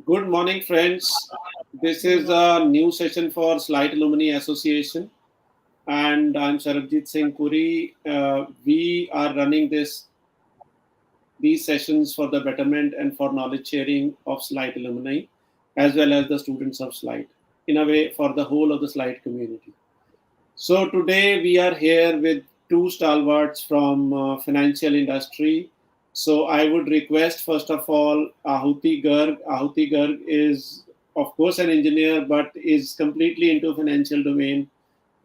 Good morning, friends. This is a new session for Slight Alumni Association, and I'm Sarabjit Singh Puri. We are running these sessions for the betterment and for knowledge sharing of Slight alumni, as well as the students of Slight, in a way for the whole of the Slight community. So today we are here with two stalwarts from financial industry. So I would request first of all Ahuti Garg. Ahuti Garg is of course an engineer, but is completely into financial domain,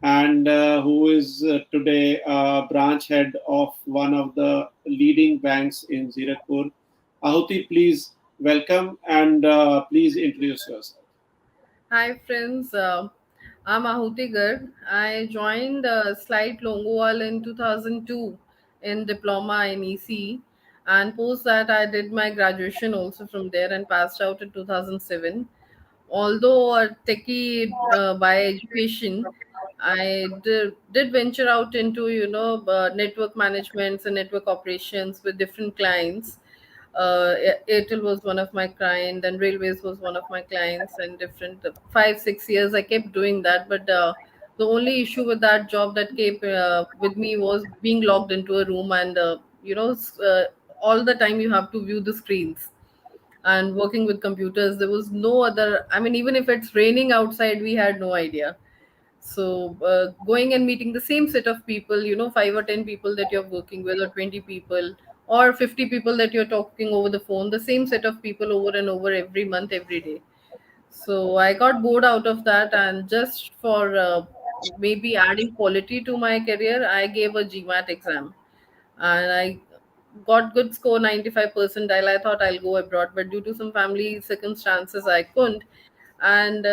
and who is today branch head of one of the leading banks in Zirakpur. Ahuti, please welcome and please introduce yourself. Hi friends, I'm Ahuti Garg. I joined Slide Longowal in 2002 in diploma in EC, and post that I did my graduation also from there and passed out in 2007. Although a techie by education, I did venture out into network management and network operations with different clients. Airtel was one of my clients, and Railways was one of my clients, and different 5 6 years I kept doing that. But the only issue with that job that came with me was being locked into a room, and all the time you have to view the screens and working with computers. There was no other. I mean, even if it's raining outside, we had no idea. So going and meeting the same set of people, 5 or 10 people that you're working with, or 20 people, or 50 people that you're talking over the phone, the same set of people over and over every month, every day. So I got bored out of that, and just for maybe adding quality to my career, I gave a GMAT exam, and I got good score, 95 percentile. I thought I'll go abroad, but due to some family circumstances, I couldn't. And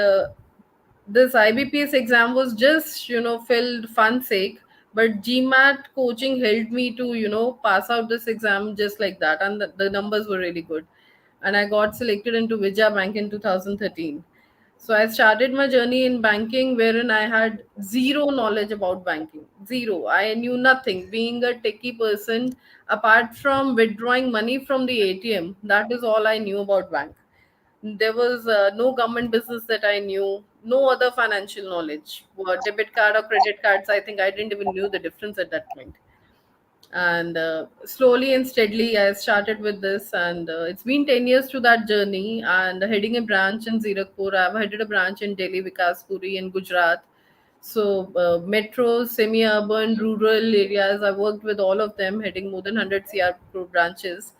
this IBPS exam was just filled fun sake, but GMAT coaching helped me to pass out this exam just like that, and the numbers were really good, and I got selected into Vijaya Bank in 2013. So I started my journey in banking, wherein I had zero knowledge about banking. Zero. I knew nothing. Being a techie person, apart from withdrawing money from the ATM, that is all I knew about bank. There was no government business that I knew, no other financial knowledge. What debit card or credit cards, I think I didn't even knew the difference at that point. And slowly and steadily, I started with this, and it's been 10 years to that journey. And heading a branch in Zirakpur, I've headed a branch in Delhi, Vikaspuri, in Gujarat. So metro, semi-urban, rural areas, I worked with all of them, heading more than 100 CR branches,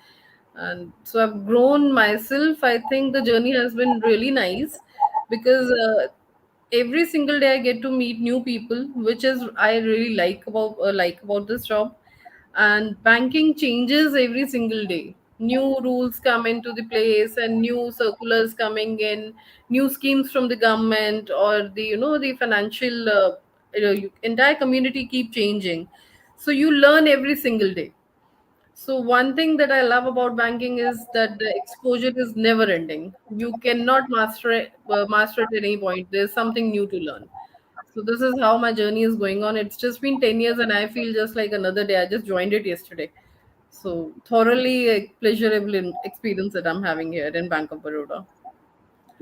and so I've grown myself. I think the journey has been really nice because every single day I get to meet new people, which is I really like about this job. And banking changes every single day. New rules come into the place, and new circulars coming in, new schemes from the government, or the financial entire community keep changing. So you learn every single day. So one thing that I love about banking is that the exposure is never ending. You cannot master at any point. There's something new to learn. So this is how my journey is going on. It's just been 10 years, and I feel just like another day. I just joined it yesterday. So thoroughly a pleasurable experience that I'm having here in Bank of Baroda.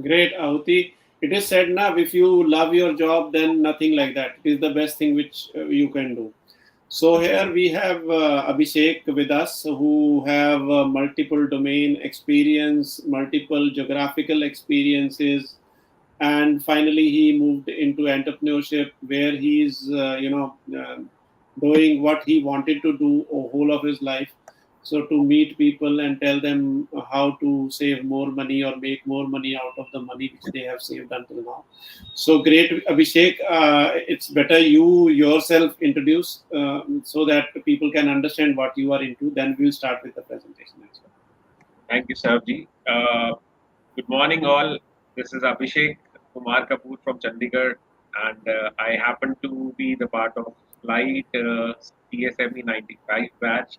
Great, Ahuti. It is said now, if you love your job, then nothing like that. It is the best thing which you can do. So here we have Abhishek with us, who have multiple domain experience, multiple geographical experiences, and finally he moved into entrepreneurship, where he's doing what he wanted to do a whole of his life. So to meet people and tell them how to save more money or make more money out of the money which they have saved until now. So great, Abhishek. It's better you yourself introduce so that people can understand what you are into. Then we'll start with the presentation as well. Thank you, Sarabji. Good morning, all. This is Abhishek Kumar Kapoor from Chandigarh, and I happen to be the part of Flight TSME 95 batch,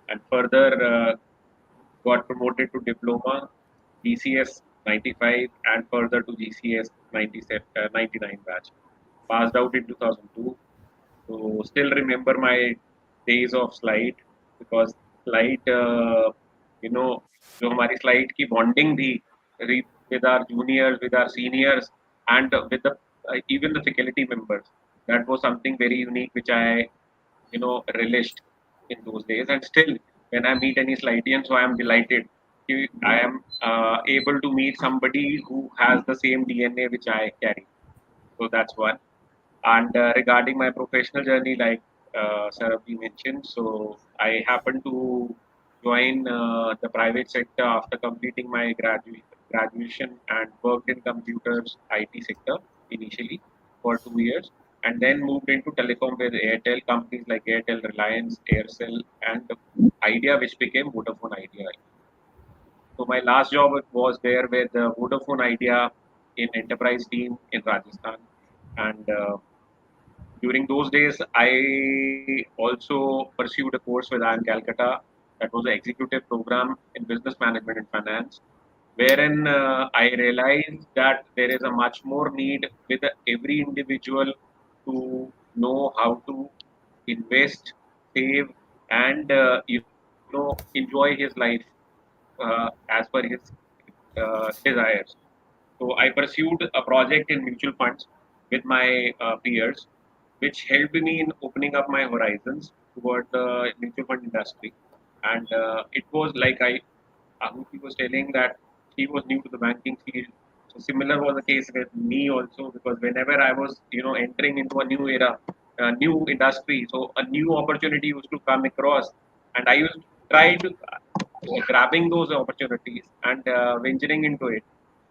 and further got promoted to Diploma GCS 95, and further to GCS 99 batch. Passed out in 2002. So still remember my days of Slide, because Slide, you know, जो हमारी slide की bonding थी, with our juniors, with our seniors, and with the even the faculty members. That was something very unique, which I relished in those days. And still, when I meet any Slightian, so I am delighted. I am able to meet somebody who has the same DNA which I carry. So that's one. And regarding my professional journey, like Sarabhi mentioned, so I happened to join the private sector after completing my graduation and worked in computers IT sector initially for 2 years, and then moved into telecom with Airtel companies like Airtel, Reliance, Aircel, and Idea, which became Vodafone Idea. So my last job was there with Vodafone Idea in enterprise team in Rajasthan, and during those days, I also pursued a course with IIM Calcutta that was an executive program in business management and finance, wherein I realized that there is a much more need with every individual to know how to invest, save, and enjoy his life as per his desires. So I pursued a project in mutual funds with my peers, which helped me in opening up my horizons toward the mutual fund industry. And it was like Ahuti was telling that he was new to the banking field. So similar was the case with me also, because whenever I was entering into a new era, a new industry, so a new opportunity used to come across, and I used to try to grabbing those opportunities and venturing into it.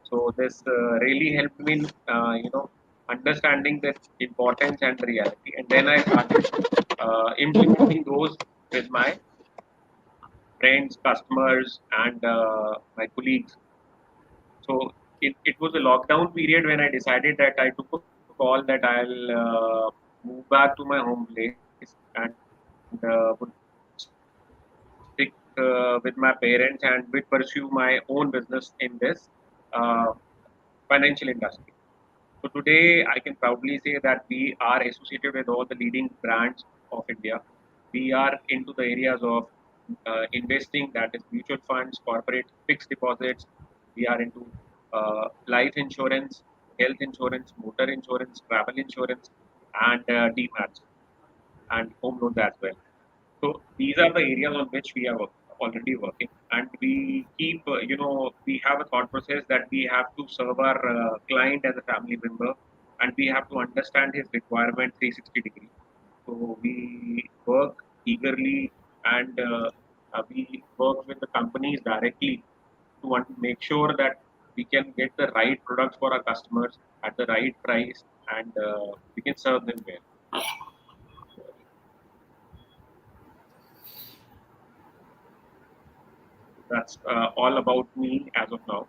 So this really helped me, understanding the importance and the reality. And then I started implementing those with my friends, customers, and my colleagues. So it was a lockdown period when I decided that I took a call that I'll move back to my home place and would stick with my parents and would pursue my own business in this uh, financial industry. So today, I can proudly say that we are associated with all the leading brands of India. We are into the areas of investing, that is mutual funds, corporate fixed deposits. We are into life insurance, health insurance, motor insurance, travel insurance, and DMATs and home loans as well. So these are the areas on which we are already working, and we keep, we have a thought process that we have to serve our client as a family member, and we have to understand his requirement 360 degree. So we work eagerly, and we work with the companies directly to make sure that we can get the right products for our customers at the right price, and we can serve them well. That's all about me as of now.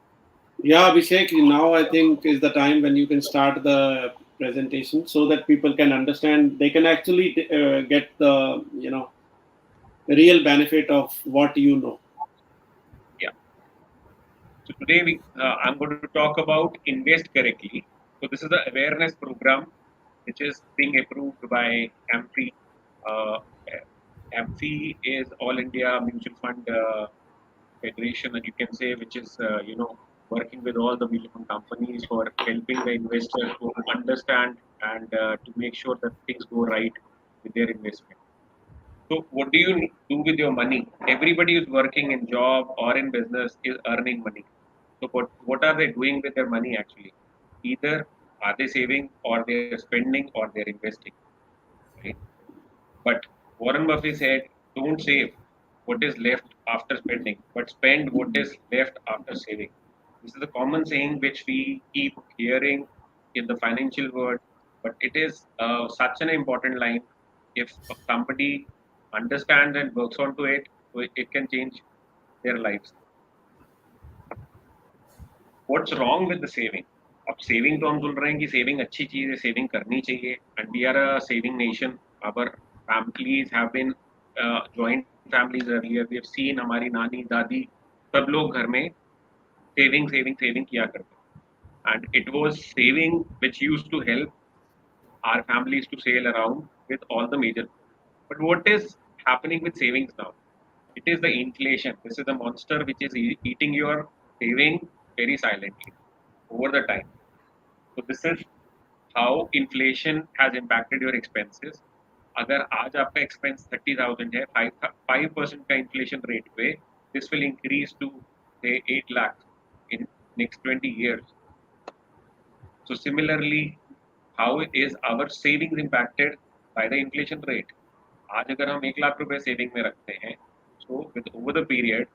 Yeah, Abhishek, now I think is the time when you can start the presentation so that people can understand. They can actually get the real benefit of what you know. Yeah. So today I'm going to talk about invest correctly. So this is the awareness program which is being approved by AMFI. Uh, AMFI is All India Mutual Fund Federation, and you can say, which is working with all the mutual fund companies for helping the investor to understand and to make sure that things go right with their investment. So, what do you do with your money? Everybody who's working in job or in business is earning money. So, what are they doing with their money actually? Either are they saving, or they're spending, or they're investing. Right? But Warren Buffett said, "Don't save what is left after spending, but spend what is left after saving." This is a common saying which we keep hearing in the financial world, but it is such an important line. If somebody understands and works onto it, so it can change their lives. What's wrong with the saving? अब saving तो हम बोल रहे हैं कि saving अच्छी चीज है, सेविंग करनी चाहिए, and we are a saving nation. Our families have been joint families earlier. We have seen हमारी नानी दादी सब लोग घर में सेविंग सेविंग सेविंग किया करते, and it was saving which used to help our families to sail around with all the major. But what is happening with savings now? It is the inflation. This is the monster which is eating your saving very silently over the time. So this is how inflation has impacted your expenses. अगर आज आपका expense 30,000 है, 5% का inflation rate पे, this will increase to say 8 lakhs in next 20 years. So similarly, how is our savings impacted by the inflation rate? आज अगर हम 1 लाख रुपए saving में रखते हैं, so with over the period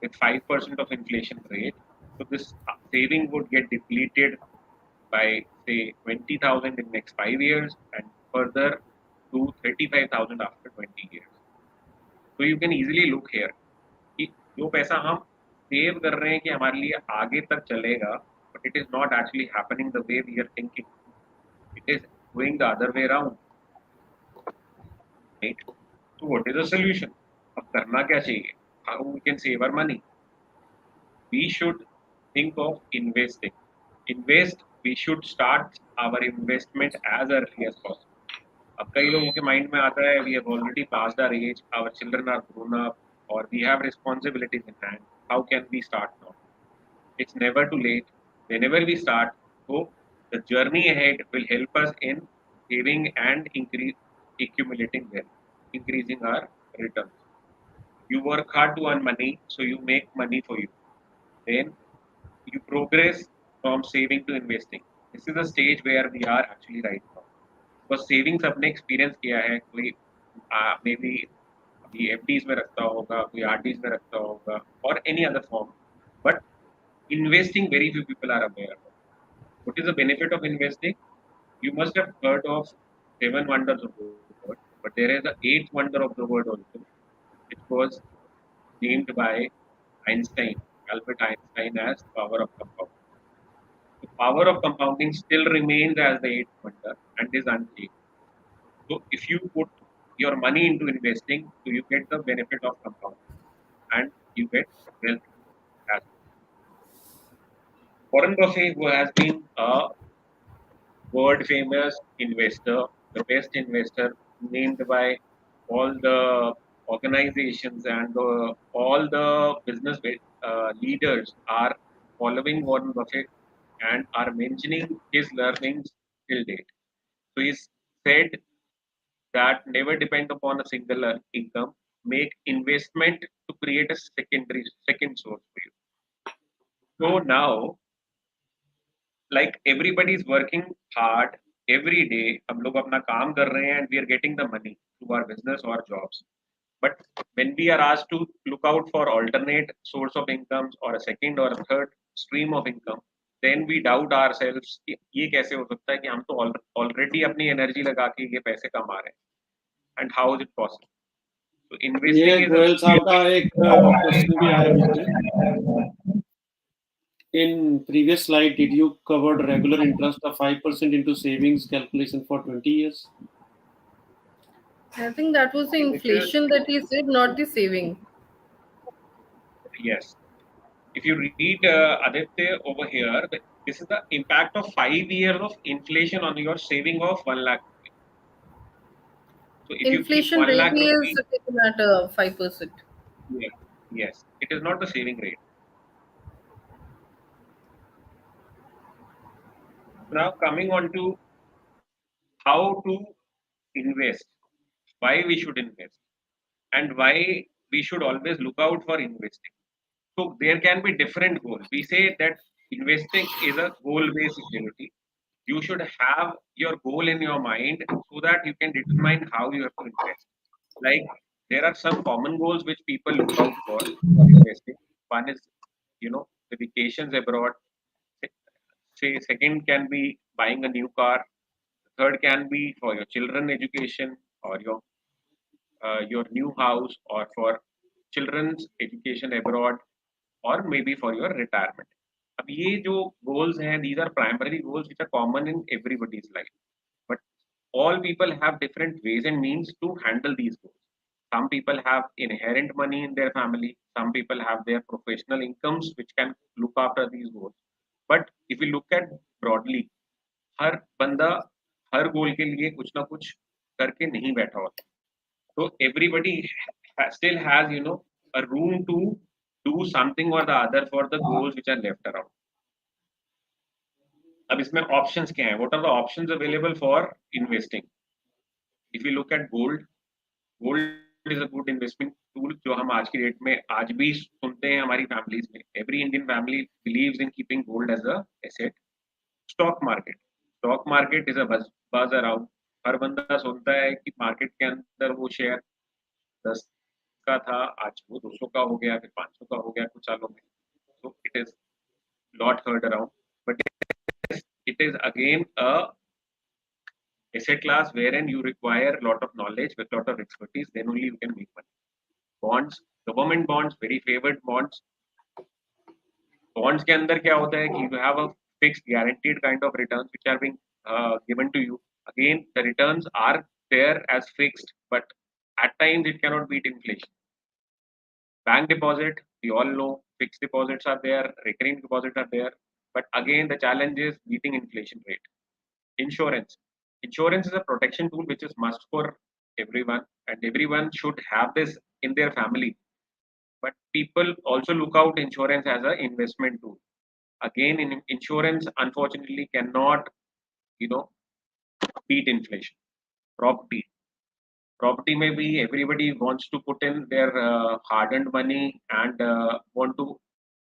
with 5% of inflation rate, so this saving would get depleted by say 20,000 in next 5 years and further to 35,000 after 20 years. So you can easily look here कि जो पैसा हम save कर रहे हैं कि हमारे लिए आगे तक चलेगा, but it is not actually happening the way we are thinking. It is going the other way around, right? So what is the solution? अब करना क्या चाहिए? How we can save our money? We should think of investing. Invest. We should start our investment as early as possible. अब कई लोगों के mind में आता है we have already passed our age, our children are grown up, or we have responsibilities in hand. How can we start now? It's never too late. Whenever we start, so the journey ahead will help us in saving and accumulating wealth, increasing our returns. You work hard to earn money, so you make money for you. Then you progress from saving to investing. This is the stage where we are actually right now. बस saving सबने experience किया है, कोई may be अभी FDs में रखता होगा, कोई आरडीज में रखता होगा और any other form, but investing very few people are aware about. What is the benefit of investing? You must have heard of seven wonders of the world, but there is the eighth wonder of the world also, which was named by Einstein, Albert Einstein, as power of compounding. The power of compounding still remains as the eighth wonder and is unchanged. So if you put your money into investing, so you get the benefit of compounding and you get wealth as well. Warren Buffett, who has been a world famous investor, the best investor named by all the organizations and all the business leaders are following Warren Buffett and are mentioning his learnings till date. So he said that never depend upon a single income. Make investment to create a second source for you. So now, like everybody is working hard every day, हम लोग अपना काम कर रहे हैं and we are getting the money through our business or jobs. But when we are asked to look out for alternate source of incomes or a second or a third stream of income, then we doubt ourselves कि ये कैसे हो सकता है कि हम तो already अपनी energy लगा के ये पैसे कमा रहे हैं, and how is it possible? So investing ये is a गोयल साहब का एक क्वेश्चन भी आया मुझे. In previous slide, did you covered regular interest of 5% into savings calculation for 20 years? I think that was the inflation that he said, not the saving. Yes. If you read Aditya over here, this is the impact of 5 years of inflation on your saving of 1 lakh. So if you keep Inflation 1 rate lakh is rupees, taken at 5%. yes, it is not the saving rate. Now coming on to how to invest, why we should invest, and why we should always look out for investing. So there can be different goals. We say that investing is a goal-based security. You should have your goal in your mind so that you can determine how you have to invest. Like there are some common goals which people look out for investing. One is, the vacations abroad. Say second can be buying a new car. Third can be for your children education or your new house or for children's education abroad or maybe for your retirement. अब ये जो goals हैं, these are primary goals which are common in everybody's life. But all people have different ways and means to handle these goals. Some people have inherent money in their family. Some people have their professional incomes which can look after these goals. But if we look at broadly, हर बंदा हर गोल के लिए कुछ ना कुछ करके नहीं बैठा होता. So everybody still has, a room to do something or the other for the goals which are left around. अब इसमें ऑप्शंस क्या हैं? What are the options available for investing? If you look at gold, gold is a good investment tool, जो हम आज की date में आज भी सुनते हैं हमारी फैमिलीज में. Every Indian family believes in keeping gold as a asset. Stock market is a buzz around. हर बंदा सुनता है कि मार्केट के अंदर वो शेयर 10 का था, आज वो 200 का हो गया, फिर 500 का हो गया कुछ सालों में. So it is not heard around, but it is again a asset class wherein you require a lot of knowledge with lot of expertise. Then only you can make money. Bonds, government bonds, very favored bonds. Bonds के अंदर क्या होता है कि you have a fixed guaranteed kind of returns which are being given to you. Again, the returns are there as fixed, but at times it cannot beat inflation. Bank deposit, we all know fixed deposits are there, recurring deposits are there, but again the challenge is beating inflation rate. Insurance. Insurance is a protection tool which is must for everyone, and everyone should have this in their family. But people also look out insurance as an investment tool. Again, in insurance, unfortunately, cannot you know beat inflation. Property. Property maybe everybody wants to put in their hard-earned money and want to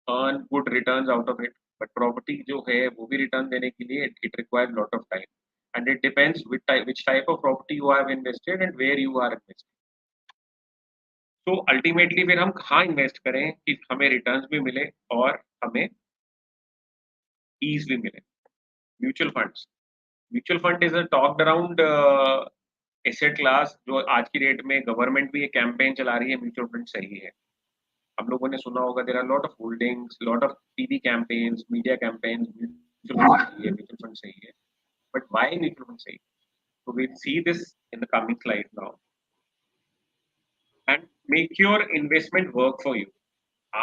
earn good returns out of it. But property जो है वो भी return देने के लिए it requires lot of time, and it depends which type of property you have invested and where you are invested. So ultimately फिर हम कहाँ invest करें कि हमें returns भी मिले और हमें ease भी मिले? Mutual funds. Mutual fund is a talked around asset class जो आज की डेट में गवर्नमेंट भी एक कैंपेन चला रही है म्यूचुअल फंड सही है. हम लोगों ने सुना होगा there are lot of holdings, lot of TV campaigns, media campaigns, mutual fund सही है. बट व्हाई म्यूचुअल फंड सही? So we'll see this in the coming slide now. And make your investment work for you.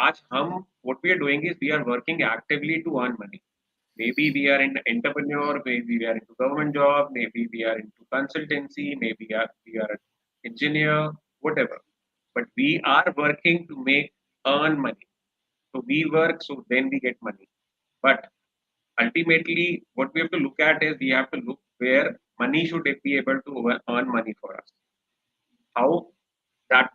आज हम what we are doing is we are working actively to earn money. Maybe we are an entrepreneur, maybe we are into government job, maybe we are into consultancy, maybe we are an engineer, whatever. But we are working to make earn money. So we work, so then we get money. But ultimately, what we have to look at is we have to look where money should be able to earn money for us. How that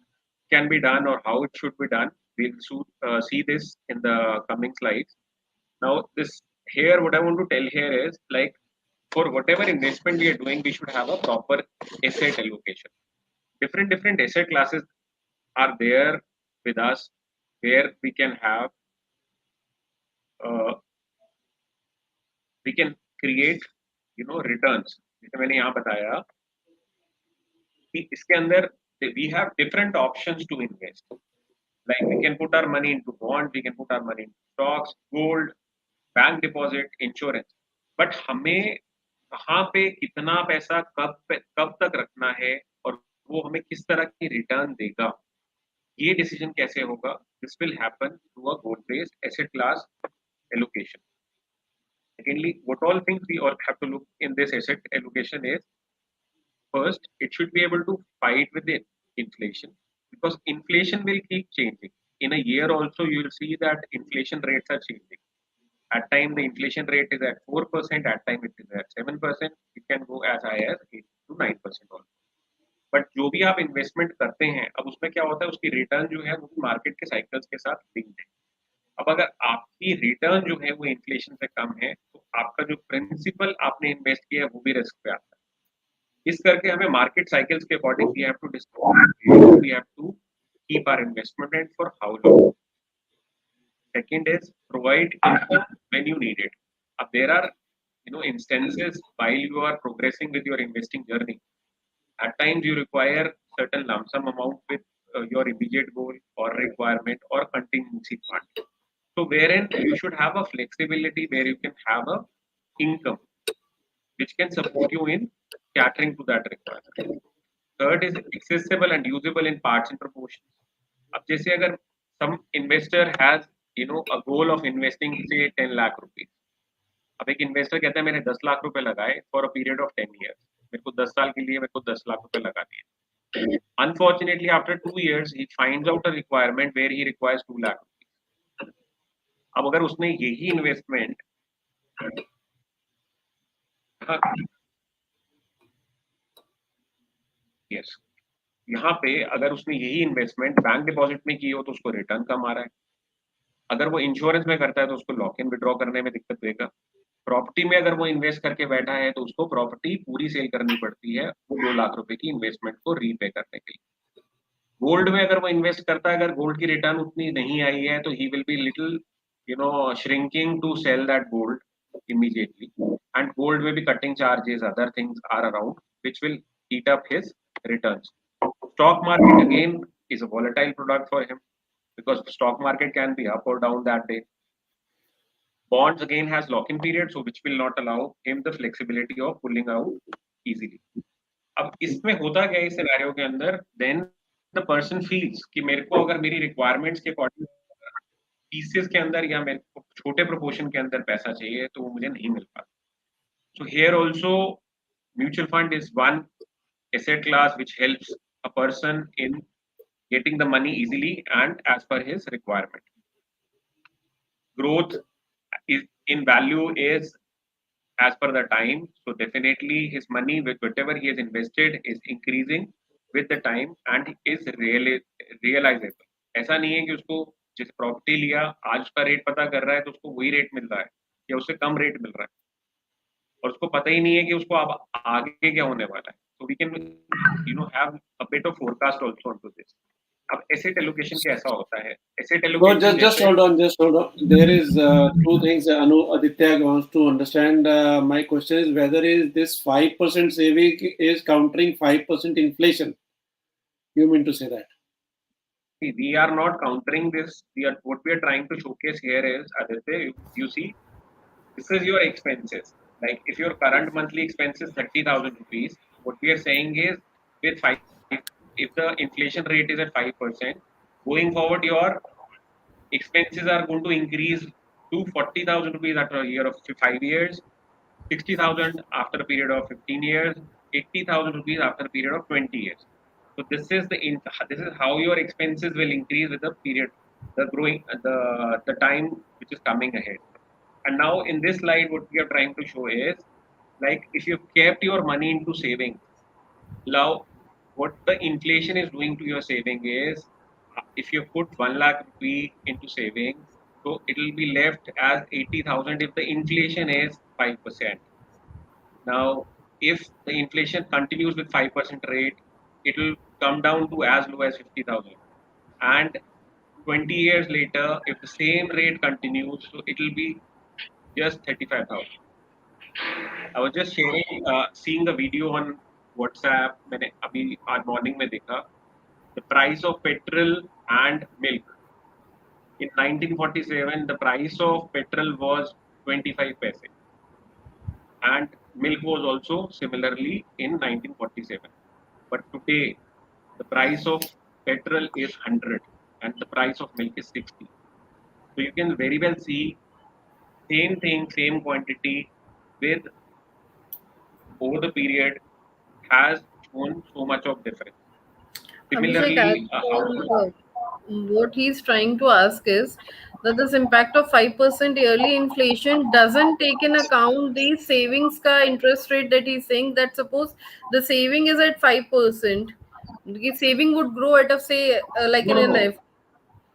can be done or how it should be done, we'll see this in the coming slides. Now, this here, what I want to tell here is like for whatever investment we are doing, we should have a proper asset allocation. Different asset classes are there with us where we can have uh, we can create returns. जैसे मैंने यहाँ बताया कि इसके अंदर we have different options to invest. Like we can put our money into bonds, we can put our money into stocks, gold, bank deposit, insurance. But हमें कहाँ पे कितना पैसा कब तक रखना है और वो हमें किस तरह की रिटर्न देगा, ये डिसीजन कैसे होगा? This will happen through a goal based asset class allocation. Secondly, what all things we all have to look in this asset allocation is first, it should be able to fight with the inflation because inflation will keep changing. In a year also, you will see that inflation rates are changing. At time the inflation rate is at 4%, at time it is at 7%, it can go as high as 8 to 9% also. But जो भी आप investment करते हैं अब उसमें क्या होता है उसकी रिटर्न जो है वो मार्केट के साइकिल्स के साथ लिंक्ड है. अब अगर आपकी रिटर्न जो है वो इन्फ्लेशन से कम है तो आपका जो प्रिंसिपल आपने इन्वेस्ट किया है वो भी रिस्क पे आता है. इस करके हमें मार्केट साइकिल्स के according we have to decide we have to keep our investment and for how long. Second is provide income when you need it. There are instances while you are progressing with your investing journey. At times you require certain lump sum amount with your immediate goal or requirement or contingency fund. So wherein you should have a flexibility where you can have a income which can support you in catering to that requirement. Third is accessible and usable in parts and proportions. अब जैसे अगर some investor has a goal of investing say 10 lakh rupees. अब एक investor कहता है मैंने 10 लाख रुपए लगाए for a period of 10 years. मेरे को 10 साल के लिए मेरे को 10 लाख रुपए लगा दिए. Unfortunately, after 2 years, he finds out a requirement where he requires 2 lakh rupees. अब अगर उसने यही इन्वेस्टमेंट यस, यहाँ पे अगर उसने यही इन्वेस्टमेंट बैंक डिपॉजिट में की हो तो उसको रिटर्न कम आ रहा है। अगर वो इंश्योरेंस में करता है तो उसको लॉक इन विड्रॉ करने में दिक्कत देगा। प्रॉपर्टी में अगर वो इन्वेस्ट करके बैठा है तो उसको प्रॉपर्टी पूरी सेल करनी पड़ती है वो 2 लाख रुपए की इन्वेस्टमेंट को रीपे करने के लिए। गोल्ड में अगर वो इन्वेस्ट करता है, अगर गोल्ड की रिटर्न उतनी नहीं आई है तो he will be little shrinking to sell that gold immediately, and gold may be cutting charges, other things are around which will eat up his returns. Stock market again is a volatile product for him because stock market can be up or down that day. Bonds again has lock-in period, so which will not allow him the flexibility of pulling out easily. अब इसमें होता क्या है इस scenario के अंदर, then the person feels कि मेरे को अगर मेरी रिक्वायरमेंट्स के अकॉर्डिंग पीसेस के अंदर या मेरे को छोटे प्रोपोर्शन के अंदर पैसा चाहिए तो वो मुझे नहीं मिल पाता. So here also mutual fund is one asset class which helps a person in getting the money easily and as per his requirement. Growth is in value is as per the time. So definitely his money with whatever he has invested is increasing with the time and is realizable. ऐसा नहीं है कि उसको जिस property लिया आज उसका rate पता कर रहा है तो उसको वही रेट मिल रहा है या उससे कम रेट मिल रहा है और उसको पता ही नहीं है कि उसको अब आगे क्या होने वाला है. So we can have a bit of forecast also onto this. अब एसेट एलोकेशन कैसा होता है? Asset No, allocation just hold on, just hold on. There is two things. Aditya wants to understand. My question is whether is this 5% saving is countering 5% inflation. You mean to say that? we are not countering this. What we are trying to showcase here is, Aditya, you see, this is your expenses. Like if your current monthly expense is 30,000 rupees, what we are saying is with 5, if the inflation rate is at 5%, going forward your expenses are going to increase to 40,000 rupees after a year of 5 years, 60,000 after a period of 15 years, 80,000 rupees after a period of 20 years. So this is how your expenses will increase with the period, the time which is coming ahead. And now in this slide, what we are trying to show is like if you kept your money into savings, now what the inflation is doing to your saving is if you put 1 lakh rupee into savings, so it will be left as 80,000 if the inflation is 5%. Now, if the inflation continues with 5% rate, it will come down to as low as 50,000. And 20 years later, if the same rate continues, so it will be just 35,000. I was just sharing, seeing a video on WhatsApp. मैंने अभी आज morning में देखा the price of petrol and milk. In 1947, the price of petrol was 25 paise, and milk was also similarly in 1947. But today, the price of petrol is 100 and the price of milk is 60. So you can very well see same thing, same quantity with over the period has shown so much of difference. Abhishek, I Similarly, think what he's trying to ask is that this impact of 5% yearly inflation doesn't take in account the savings ka interest rate that he's saying that suppose the saving is at 5%, the saving would grow at a say like no, in no, an no. F.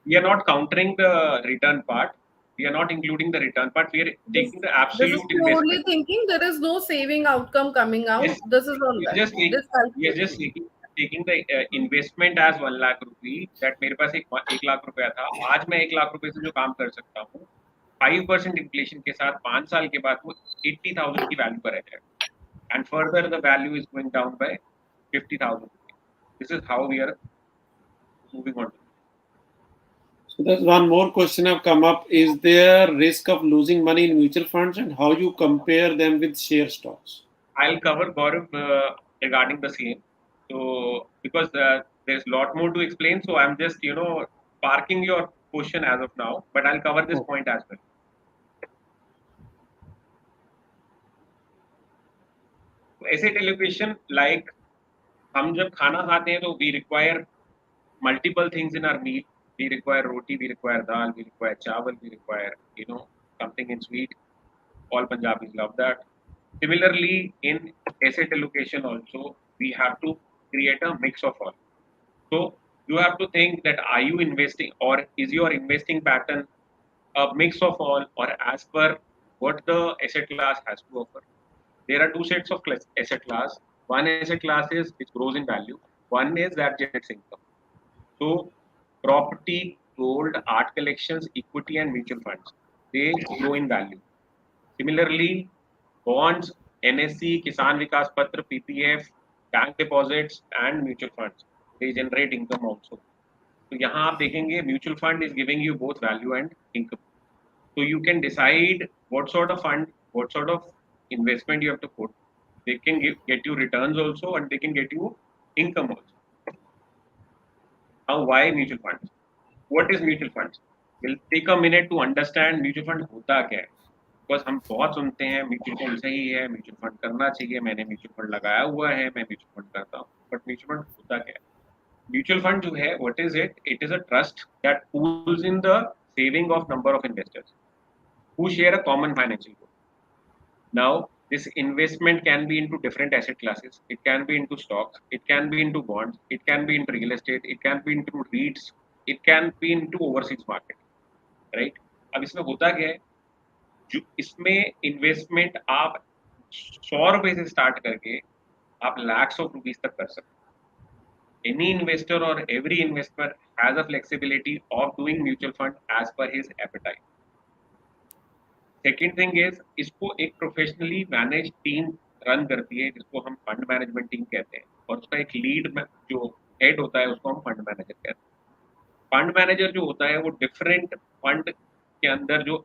We are not countering the return part. We are not including the return part. We are This taking the this is absolute purely investment. thinking there is no saving outcome coming out. Yes, This is on we are that. just taking, This we are just calculation. taking the investment as 1 lakh rupee. That मेरे पास एक लाख रुपया था. आज मैं 1 लाख रुपए से जो काम कर सकता हूँ, 5% इन्फ्लेशन के साथ 5 साल के बाद वो 80,000 की वैल्यू पर आ जाएगा. And further the value is going down by 50,000. This is how we are moving on. So there's one more question have come up. Is there risk of losing money in mutual funds and how you compare them with share stocks? I'll cover Gaurav regarding the same. So because there's a lot more to explain, so I'm just parking your question as of now, but I'll cover this point as well. Asset allocation, like हम जब खाना खाते हैं तो we require multiple things in our meal. We require roti, we require dal, we require chawal, we require something in sweet. All Punjabis love that. Similarly, in asset allocation also, we have to create a mix of all. So you have to think that are you investing or is your investing pattern a mix of all or as per what the asset class has to offer. There are two sets of asset class. One asset class is which grows in value. One is that generates income. So property, gold, art collections, equity, and mutual funds, they grow in value. Similarly, bonds, NSC, Kisan Vikas Patra, PPF, bank deposits, and mutual funds, they generate income also. तो यहाँ आप देखेंगे mutual fund is giving you both value and income. So you can decide what sort of fund, what sort of investment you have to put. They can get you returns also, and they can get you income also. Now, why mutual funds? What is mutual funds? We'll take a minute to understand mutual fund होता क्या है. Because हम बहुत सुनते हैं mutual fund सही है, mutual fund करना चाहिए, मैंने म्यूचुअल फंड लगाया हुआ है, मैं म्यूचुअल फंड करता हूँ. बट म्यूचुअल फंड होता क्या है? म्यूचुअल फंड जो है, what is it? It is a trust that pools in the saving of number of investors who share a common financial goal. Now, this investment can be into different asset classes. It can be into stocks. It can be into bonds. It can be into real estate. It can be into REITs. It can be into overseas market. Right? अब इसमें होता क्या है? जो इसमें investment आप 100 रुपए से स्टार्ट करके आप lakhs of rupees तक कर सकते हैं. Any investor or every investor has a flexibility of doing mutual fund as per his appetite. Second thing is, इसको एक प्रोफेशनली मैनेज टीम रन करती है जिसको हम फंड मैनेजमेंट टीम कहते हैं, और उसका एक लीड जो हेड होता है उसको हम फंड मैनेजर कहते हैं. फंड मैनेजर जो होता है वो डिफरेंट फंड के अंदर जो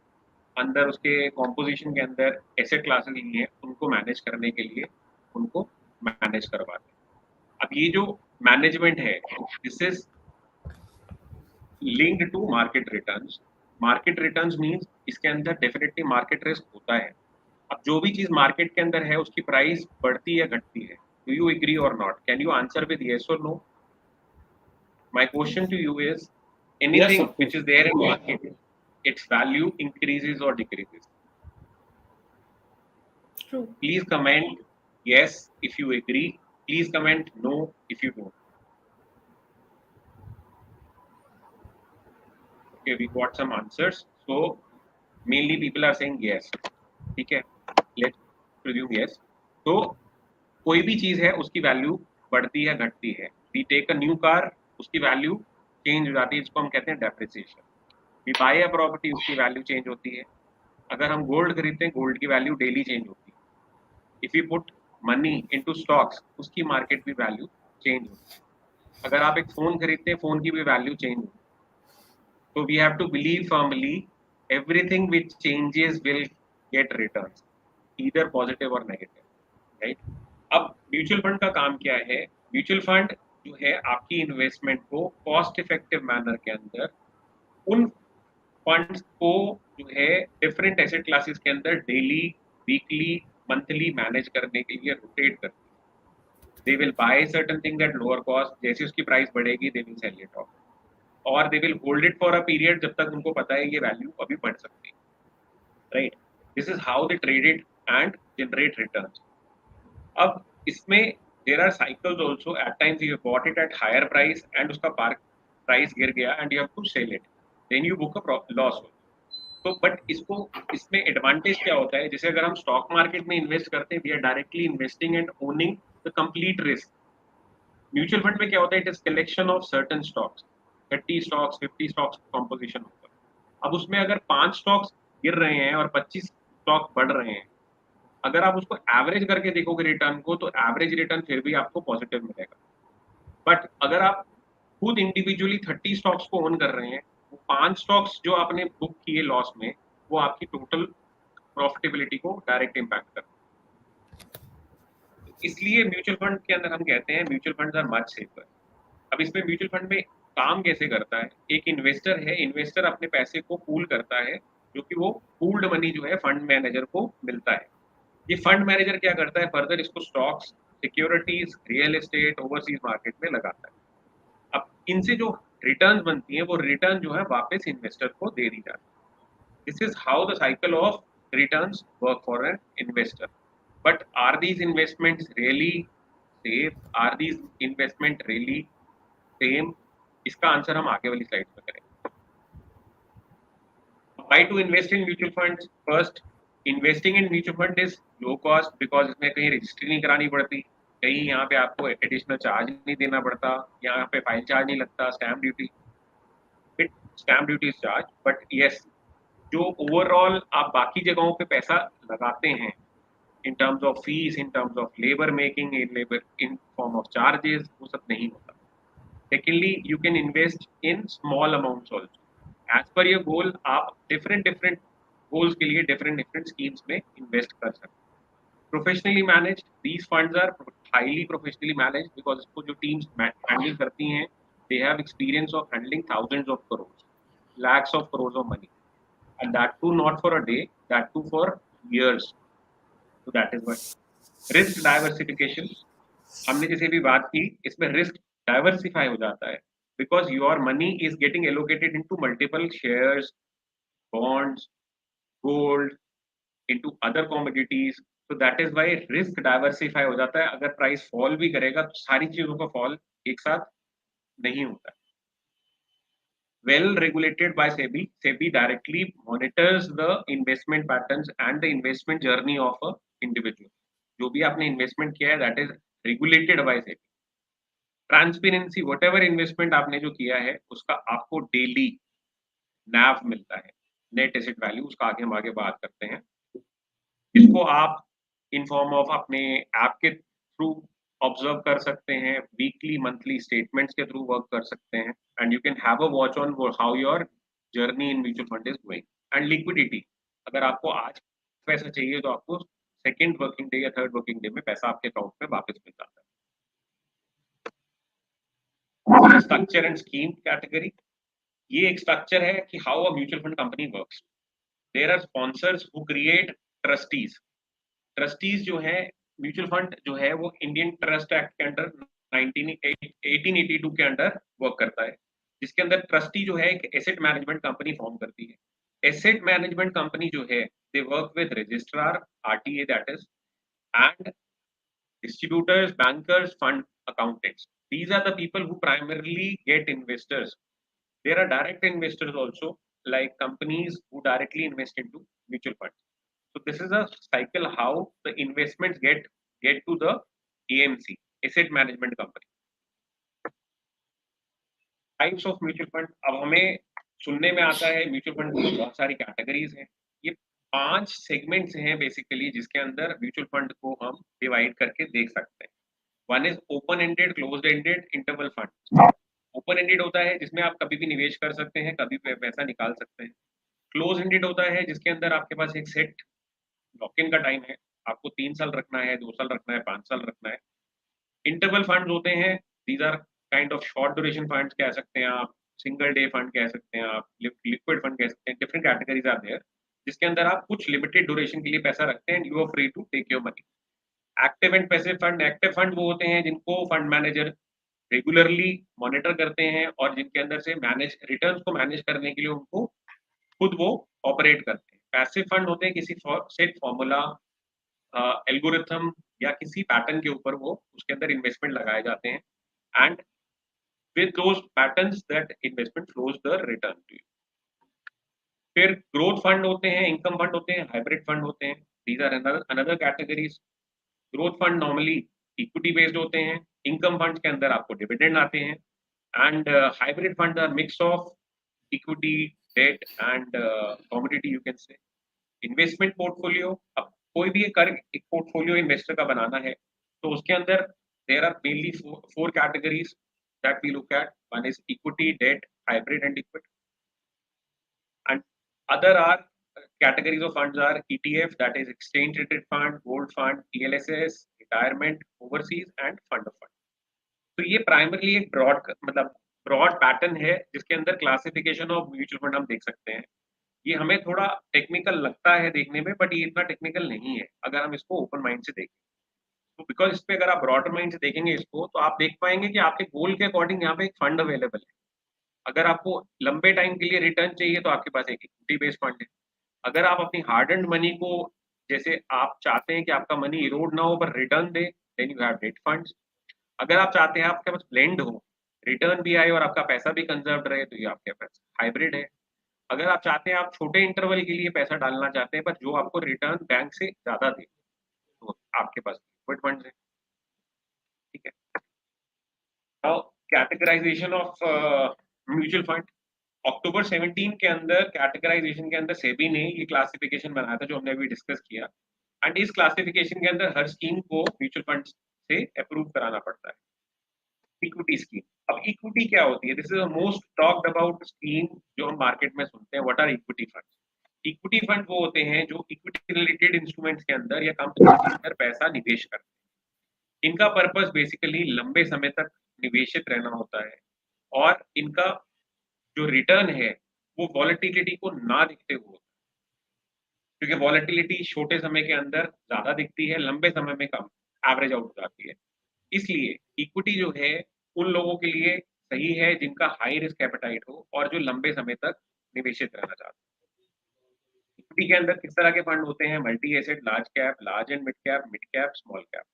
अंदर उसके कॉम्पोजिशन के अंदर एसेट क्लासेस ली हैं उनको मैनेज करने के लिए उनको मैनेज करवाते हैं. अब ये जो मैनेजमेंट है this is linked to market returns. Market returns means इसके अंदर डेफिनेटली मार्केट रिस्क होता है. अब जो भी चीज मार्केट के अंदर है उसकी प्राइस बढ़ती या घटती है. Do you agree or not? Can you answer with yes or no? My question to you is, anything which is there in market, its value increases or decreases? True. Please comment yes if you agree. Please comment no if you don't. Okay, we got some answers. So mainly people are saying yes. ठीक है, let's presume yes. तो कोई भी चीज है उसकी value बढ़ती है घटती है. We take a new car, उसकी वैल्यू चेंज हो जाती है, इसको हम कहते हैं depreciation. We buy a property, उसकी वैल्यू चेंज होती है. अगर हम गोल्ड खरीदते हैं, गोल्ड की वैल्यू डेली चेंज होती है. If we put money into stocks, उसकी मार्केट भी वैल्यू चेंज होती है. अगर आप एक फोन खरीदते हैं, फोन की भी वैल्यू चेंज होती है. So we have to believe firmly everything which changes will get returns, either positive or negative, right? अब म्यूचुअल फंड का काम क्या है? म्यूचुअल फंड जो है आपकी इन्वेस्टमेंट को कॉस्ट इफेक्टिव मैनर के अंदर उन फंड्स को जो है डिफरेंट एसेट क्लासेस के अंदर डेली, वीकली, मंथली मैनेज करने के लिए रोटेट करती है. They will buy certain thing at lower cost. जैसे उसकी प्राइस बढ़ेगी they will sell it off, और they will hold it for a period जब तक उनको पता है ये वैल्यू अभी बढ़ सकती है. Right? This is how they trade it and generate returns. अब इसमें there are cycles also. At times you bought it at higher price and उसका प्राइस गिर गया and you have to sell it, then you book a loss. तो but इसमें advantage क्या होता है? जैसे अगर हम स्टॉक मार्केट में इन्वेस्ट करते हैं, we are directly investing and owning the complete risk. Mutual fund में क्या होता है? It is collection of certain stocks, 30 stocks, 50 stocks composition होता है. अब उसमें अगर 5 स्टॉक्स गिर रहे हैं और 25 स्टॉक बढ़ रहे हैं, अगर आप उसको एवरेज करके देखोगे रिटर्न को, तो एवरेज रिटर्न फिर भी आपको पॉजिटिव मिलेगा. बट अगर आप खुद इंडिविजुअली 30 स्टॉक्स को ओन कर रहे हैं, वो 5 स्टॉक्स जो आपने बुक किए लॉस में, वो आपकी टोटल प्रॉफिटेबिलिटी को डायरेक्ट इम्पैक्ट करते हैं. इसलिए म्यूचुअल फंड के अंदर हम कहते हैं mutual funds are much safer. अब इसमें म्यूचुअल फंड में काम कैसे करता है? एक इन्वेस्टर है, इन्वेस्टर अपने पैसे को पूल करता है, जो कि वो पूल्ड मनी जो है फंड मैनेजर को मिलता है. ये फंड मैनेजर क्या करता है? फर्दर इसको stocks, securities, real estate, overseas market में लगाता है. अब इनसे जो रिटर्न बनती है वो रिटर्न जो है वापस इन्वेस्टर को दे दी जाती है. This is how the cycle of returns work for an investor. But are these investments really safe? Are these investment really same? इसका आंसर हम आगे वाली स्लाइड में करेंगे. Why to invest in mutual funds? First, investing in mutual fund is low cost because इसमें कहीं registry नहीं करानी पड़ती, कहीं यहाँ पे आपको एडिशनल चार्ज नहीं देना पड़ता, यहाँ पे फाइल चार्ज नहीं लगता, stamp duty is charge. But yes, जो ओवरऑल आप बाकी जगहों पे पैसा लगाते हैं in terms of fees, in terms of labor making, in form of charges, वो सब नहीं होता. Secondly, you can invest in small amounts also. As per your goal, आप different goals के लिए different schemes में invest कर सकते हैं. Professionally managed, these funds are highly professionally managed because इसको जो teams handle करती हैं, they have experience of handling thousands of crores, lakhs of crores of money, and that too not for a day, that too for years. So that is why. Risk diversification, हमने जैसे भी बात की, इसमें risk diversify हो जाता है because your money is getting allocated into multiple shares, bonds, gold, into other commodities. तो that is why risk diversify हो जाता है. अगर प्राइस फॉल भी करेगा तो सारी चीजों का फॉल एक साथ नहीं होता. Well regulated by SEBI. SEBI directly monitors the investment patterns and the investment journey of a individual. जो भी आपने इन्वेस्टमेंट किया है that is regulated by SEBI. Transparency, what ever investment आपने जो किया है उसका आपको डेली नैव मिलता है, नेट एसेट वैल्यू, उसका आगे हम आगे बात करते हैं. इसको आप इन फॉर्म ऑफ अपने ऐप के थ्रू ऑब्जर्व कर सकते हैं, वीकली मंथली स्टेटमेंट्स के थ्रू वर्क कर सकते हैं, and you can have a watch on how your journey in mutual fund is going. And liquidity, अगर आपको आज पैसा चाहिए तो आपको सेकेंड वर्किंग डे या थर्ड वर्किंग डे में पैसा आपके अकाउंट में वापस मिल जाता है. स्ट्रक्चर एंड स्कीम कैटेगरी, ये एक स्ट्रक्चर है कि how a mutual fund company works. There are sponsors who create trustees. Trustees जो है, म्यूचुअल फंड जो है वो इंडियन ट्रस्ट एक्ट के अंडर 1882 के अंडर वर्क करता है, जिसके अंदर ट्रस्टी जो है एक एसेट मैनेजमेंट कंपनी फॉर्म करती है. एसेट मैनेजमेंट कंपनी जो है they work with registrar, RTA that is, and distributors, bankers, fund accountants. These are the people who primarily get investors. There are direct investors also, like companies who directly invest into mutual funds. So this is a cycle how the investments get to the AMC, asset management company. Types of mutual fund, अब हमें सुनने में आता है mutual fund की बहुत सारी categories हैं. ये 5 सेगमेंट्स हैं बेसिकली जिसके अंदर म्यूचुअल फंड को हम डिवाइड करके देख सकते हैं. One is open ended, closed ended, interval fund. Open ended होता है जिसमें आप कभी भी निवेश कर सकते हैं, कभी भी पैसा निकाल सकते हैं. क्लोज एंडेड होता है जिसके अंदर आपके पास एक सेट लॉक इन का टाइम है, आपको 3 साल रखना है, 2 साल रखना है, 5 साल रखना है. इंटरवल फंड होते हैं, these are kind of short duration fund कह सकते हैं आप, सिंगल डे फंड कह सकते हैं आप, लिक्विड फंड कह सकते हैं. डिफरेंट कैटेगरीज आर देयर जिसके अंदर आप कुछ लिमिटेड ड्यूरेशन के लिए पैसा रखते हैं and you are free to take your money. Active and passive fund, active fund वो होते हैं जिनको फंड मैनेजर रेगुलरली मॉनिटर करते हैं और जिनके अंदर से मैनेज रिटर्न्स को मैनेज करने के लिए उनको खुद वो ऑपरेट करते हैं. पैसिव फंड होते हैं किसी सेट फॉर्मूला, एल्गोरिथम या किसी पैटर्न के ऊपर वो उसके अंदर इन्वेस्टमेंट लगाए जाते हैं, and with those patterns that investment flows the return to you. फिर ग्रोथ फंड होते हैं, इनकम फंड होते हैं, हाइब्रिड फंड होते हैं. These are another categories. Growth fund normally equity based होते हैं, इनकम फंड के अंदर आपको डिविडेंड आते हैं, and hybrid fund are mix of equity, debt and commodity you can say. Investment portfolio, अब कोई भी एक पोर्टफोलियो इन्वेस्टर का बनाना है तो उसके अंदर there are mainly 4 categories that we look at. One is equity, debt, hybrid and liquid. And other are categories of funds are ETF, that is exchange traded fund, gold fund, ELSS, retirement, overseas and fund of fund. तो ये primarily एक broad pattern है जिसके अंदर classification of mutual fund हम देख सकते हैं. ये हमें थोड़ा टेक्निकल लगता है देखने में, बट ये इतना टेक्निकल नहीं है अगर हम इसको ओपन माइंड से देखें. तो बिकॉज इस पे अगर आप ब्रॉडर माइंड से देखेंगे इसको तो आप देख पाएंगे कि आपके गोल के अकॉर्डिंग यहाँ पे एक फंड अवेलेबल है. अगर आपको लंबे टाइम के लिए रिटर्न चाहिए तो आपके पास एक इक्विटी बेस्ड फंड है. अगर आप अपनी हार्ड एंड मनी को जैसे आप चाहते हैं कि आपका मनी इरोड ना हो पर रिटर्न दे, then you have debt funds. अगर आप चाहते हैं आपके पास ब्लेंड हो, रिटर्न भी आए और आपका पैसा भी कंजर्व रहे, तो ये आपके पास हाइब्रिड है। अगर आप चाहते हैं, आप छोटे इंटरवल के लिए पैसा डालना चाहते हैं पर जो आपको रिटर्न बैंक से ज्यादा दे, तो आपके पास लिक्विड फंड्स है। ठीक है। Now categorization of mutual fund. अक्टूबर 17 के अंदर कैटेगराइजेशन के अंदर सेबी ने ये क्लासिफिकेशन बनाया था जो हमने अभी डिस्कस किया, एंड इस क्लासिफिकेशन के अंदर हर स्कीम को म्यूचुअल फंड से अप्रूव कराना पड़ता है। इक्विटी स्कीम, अब इक्विटी क्या होती है? This is the most talked about scheme जो हम मार्केट में सुनते हैं। What are equity fund? Equity fund वो होते हैं जो इक्विटी रिलेटेड इंस्ट्रूमेंट्स के अंदर या कंपनी के अंदर पैसा निवेश करते हैं। इनका पर्पस बेसिकली लंबे समय तक निवेशित रहना होता है, और इनका जो रिटर्न है वो वॉलेटिलिटी को ना दिखते हुए, क्योंकि वॉलेटिलिटी छोटे समय के अंदर ज्यादा दिखती है, लंबे समय में कम एवरेज आउट हो जाती है। इसलिए इक्विटी जो है उन लोगों के लिए सही है जिनका हाई रिस्क एपेटाइट हो और जो लंबे समय तक निवेशित रहना चाहते हैं। इक्विटी के अंदर किस तरह के फंड होते हैं? Multi asset, large cap, large and mid cap, small cap.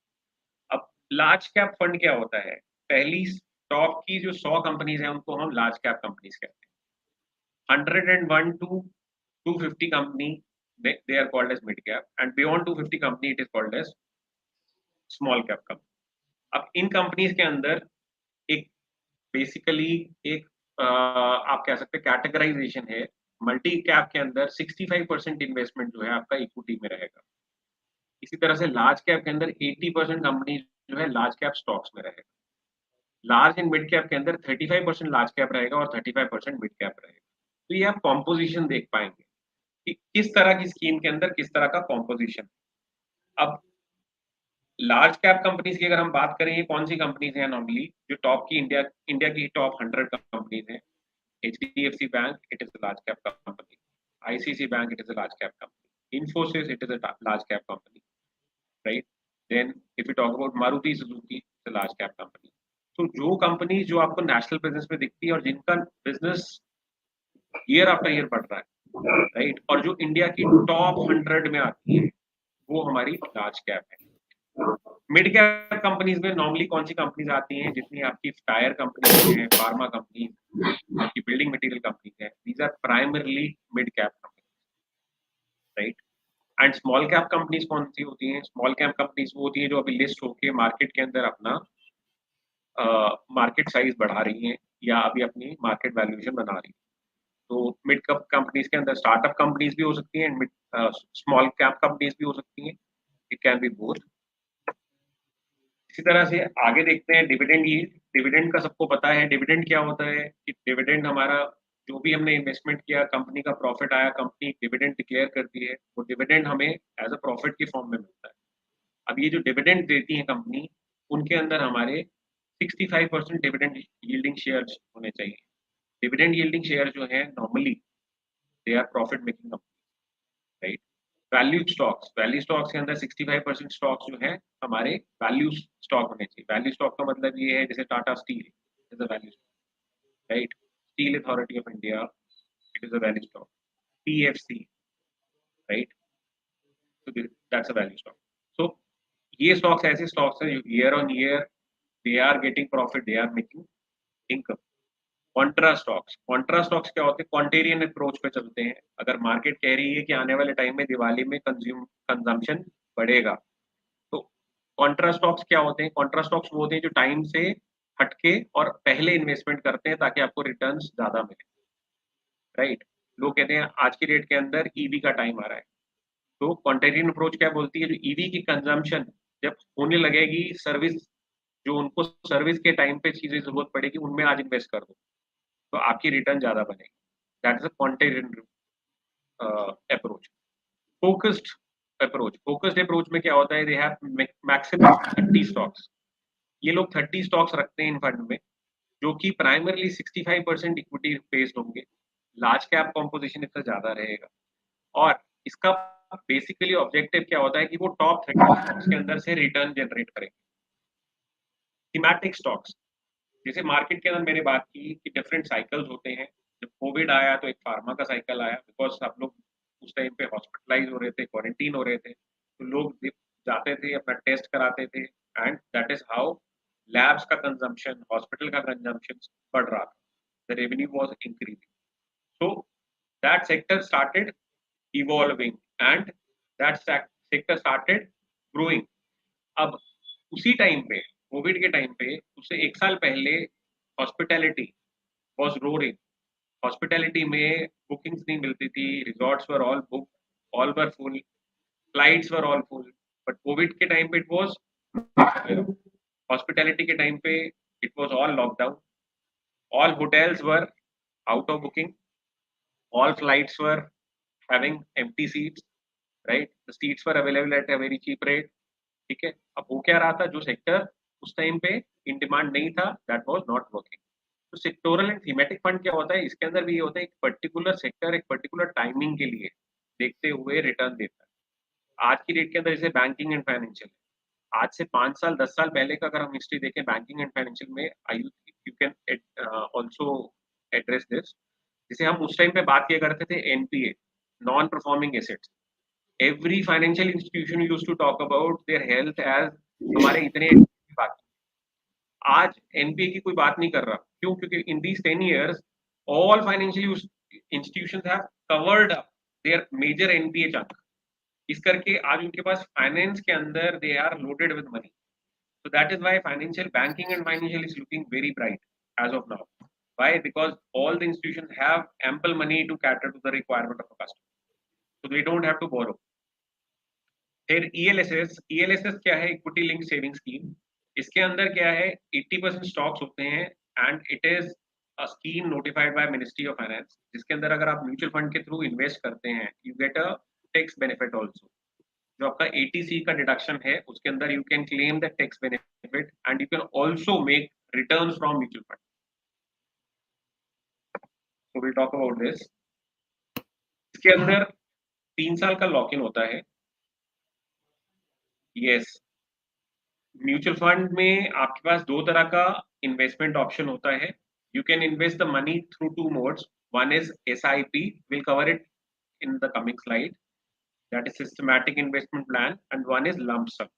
अब लार्ज कैप फंड क्या होता है? पहली टॉप की जो 100 कंपनीज हैं उनको हम लार्ज कैप कंपनीज कहते हैं। 101 to 250 company, they are called as mid cap, and beyond 250 company it is called as small cap company. अब इन कंपनीज के अंदर एक बेसिकली एक आप कह सकते हैं कैटेगराइजेशन है। मल्टी कैप के अंदर 65% इन्वेस्टमेंट जो है आपका इक्विटी में रहेगा। इसी तरह से लार्ज कैप के अंदर 80% कंपनी जो है लार्ज कैप स्टॉक्स में रहेगा। लार्ज एंड मिड कैप के अंदर 35% लार्ज कैप रहेगा और 35% मिड कैप रहेगा। तो ये आप कॉम्पोजिशन देख पाएंगे कि किस तरह की स्कीम के अंदर किस तरह का कॉम्पोजिशन। अब लार्ज कैप कंपनीज की अगर हम बात करें, ये कौन सी कंपनीज हैं? नॉर्मली जो टॉप की इंडिया की टॉप 100 कंपनीज हैं। HDFC bank, it is large cap company. ICICI bank, it is large cap company. Infosys, it is a large cap company, right? Then if you talk about Maruti Suzuki, it's a large cap company. तो जो company जो आपको national business में दिखती है और जिनका business year after year बढ़ रहा है, राइट, और जो इंडिया की टॉप 100 में आती है, वो हमारी लार्ज कैप है। मिड कैप कंपनीज में नॉर्मली कौन सी कंपनीज आती हैं? जितनी आपकी टायर कंपनीज हैं, फार्मा कंपनी, आपकी बिल्डिंग मटेरियल कंपनीज हैं, these are primarily mid cap companies, right. And small cap companies कौन सी होती हैं? स्मॉल कैप कंपनीज वो होती हैं जो अभी लिस्ट होके मार्केट के अंदर अपना मार्केट साइज बढ़ा रही हैं या अभी अपनी मार्केट वैल्यूएशन बना रही हैं। तो मिड कैप कंपनीज के अंदर स्टार्टअप कंपनीज भी हो सकती हैं, मिड स्मॉल कैप कंपनीज भी हो सकती हैं। It can be both. इसी तरह से आगे देखते हैं डिविडेंड यील्ड। डिविडेंड का सबको पता है। डिविडेंड क्या होता है कि डिविडेंड हमारा जो भी हमने इन्वेस्टमेंट किया, कंपनी का प्रॉफिट आया, कंपनी डिविडेंड डिक्लेयर करती है, वो डिविडेंड हमें एज अ प्रॉफिट की फॉर्म में मिलता है। अब ये जो डिविडेंड देती है कंपनी, उनके अंदर हमारे 65% डिविडेंड यील्डिंग शेयर्स होने चाहिए। डिविडेंड यील्डिंग शेयर जो है normally they are profit making company, right. Value stocks के अंदर 65% स्टॉक्स जो है हमारे वैल्यू स्टॉक होने चाहिए। वैल्यू स्टॉक का मतलब ये है जैसे Tata steel is a value stock, right. Steel authority of India, it is a value stock. PFC, right, so that's a value stock. So ये स्टॉक्स ऐसे स्टॉक्स हैं जो year on year they are getting profit, they are making income. Contra stocks क्या होते हैं? कॉन्टेरियन approach पे चलते हैं। अगर मार्केट कह रही है कि आने वाले टाइम में दिवाली में कंजम्पशन बढ़ेगा, तो कॉन्ट्रा स्टॉक्स क्या होते हैं? कॉन्ट्रा स्टॉक्स वो होते हैं जो टाइम से हटके और पहले इन्वेस्टमेंट करते हैं ताकि आपको रिटर्न्स ज्यादा मिले, राइट। लोग कहते हैं आज की डेट के अंदर ईवी का टाइम आ रहा है, तो कॉन्टेरियन अप्रोच क्या बोलती है? जो ईवी की कंजम्पशन जब होने लगेगी, सर्विस जो उनको सर्विस के टाइम पे चीजें जरूरत पड़ेगी, उनमें आज इन्वेस्ट कर दो तो आपकी रिटर्न ज्यादा बनेगी। That is a contrarian approach. Focused focused approach में क्या होता है? They have maximum 30 stocks. ये लोग 30 स्टॉक्स रखते हैं इन फंड में, जो कि प्राइमरली 65% इक्विटी बेस्ड होंगे। लार्ज कैप कॉम्पोजिशन इसका ज्यादा रहेगा, और इसका बेसिकली ऑब्जेक्टिव क्या होता है कि वो टॉप 30 स्टॉक्स के अंदर से रिटर्न जनरेट करेंगे। थीमेटिक स्टॉक्स, जैसे मार्केट के अंदर मैंने बात की कि डिफरेंट साइकिल्स होते हैं। जब कोविड आया तो एक फार्मा का साइकिल आया, बिकॉज सब लोग उस टाइम पे हॉस्पिटलाइज हो रहे थे, क्वारंटीन हो रहे थे, तो लोग जाते थे, अपना टेस्ट कराते थे, and that is how labs का कंजम्पशन, हॉस्पिटल का कंजम्पशन बढ़ रहा था, the revenue was increasing. So that sector started evolving and that sector started growing. अब उसी टाइम पे, कोविड के टाइम पे, उससे एक साल पहले हॉस्पिटैलिटी वाज रोरिंग. हॉस्पिटैलिटी में बुकिंग्स नहीं मिलती थी, resorts were all book, all were full, flights were all full. But Covid के टाइम पे इट वाज, हॉस्पिटैलिटी के टाइम पे it was all lockdown, all hotels were out of booking, all flights were having empty seats, right? The seats were available at a very cheap rate. ठीक है. अब हो क्या रहा था, जो सेक्टर उस टाइम पे इन डिमांड नहीं था, दैट वाज नॉट वर्किंग. तो सेक्टोरल एंड थीमेटिक फंड क्या होता है, इसके अंदर भी ये होता है, एक पर्टिकुलर सेक्टर एक पर्टिकुलर टाइमिंग के लिए देखते हुए रिटर्न देता है. आज की डेट के अंदर जैसे बैंकिंग एंड फाइनेंशियल, आज से 5 साल 10 साल पहले का अगर हम हिस्ट्री देखें बैंकिंग एंड फाइनेंशियल में, I you can also address this. जिसे हम उस टाइम पे बात किया करते थे NPA, non performing assets. Every financial institution used to talk about their health as हमारे इतने बाकी. आज एनपीए की कोई बात नहीं कर रहा. क्यों? क्योंकि इन these 10 years all financial institutions have covered up their major NPA chunk. इस करके आज उनके पास फाइनेंस के अंदर they are loaded with money. So that is why financial banking and financial is looking very bright as of now. Why? Because all the institutions have ample money to cater to the requirement of a customer. So they don't have to borrow. फिर ELSS क्या है? Equity linked saving scheme. इसके अंदर क्या है? 80% stocks होते हैं and it is a scheme notified by Ministry of Finance. जिसके अंदर अगर आप म्यूचुअल फंड के थ्रू इन्वेस्ट करते हैं, you get a tax benefit also. जो आपका एटीसी का डिडक्शन है उसके अंदर you can claim the tax benefit and you can also make returns from mutual fund. So will talk about this. इसके अंदर 3 साल का लॉक इन होता है. यस, म्यूचुअल फंड में आपके पास दो तरह का इन्वेस्टमेंट ऑप्शन होता है. You can invest the money through 2 modes. One is SIP, will cover it in the coming slide, that is systematic investment plan, and one is lump sum.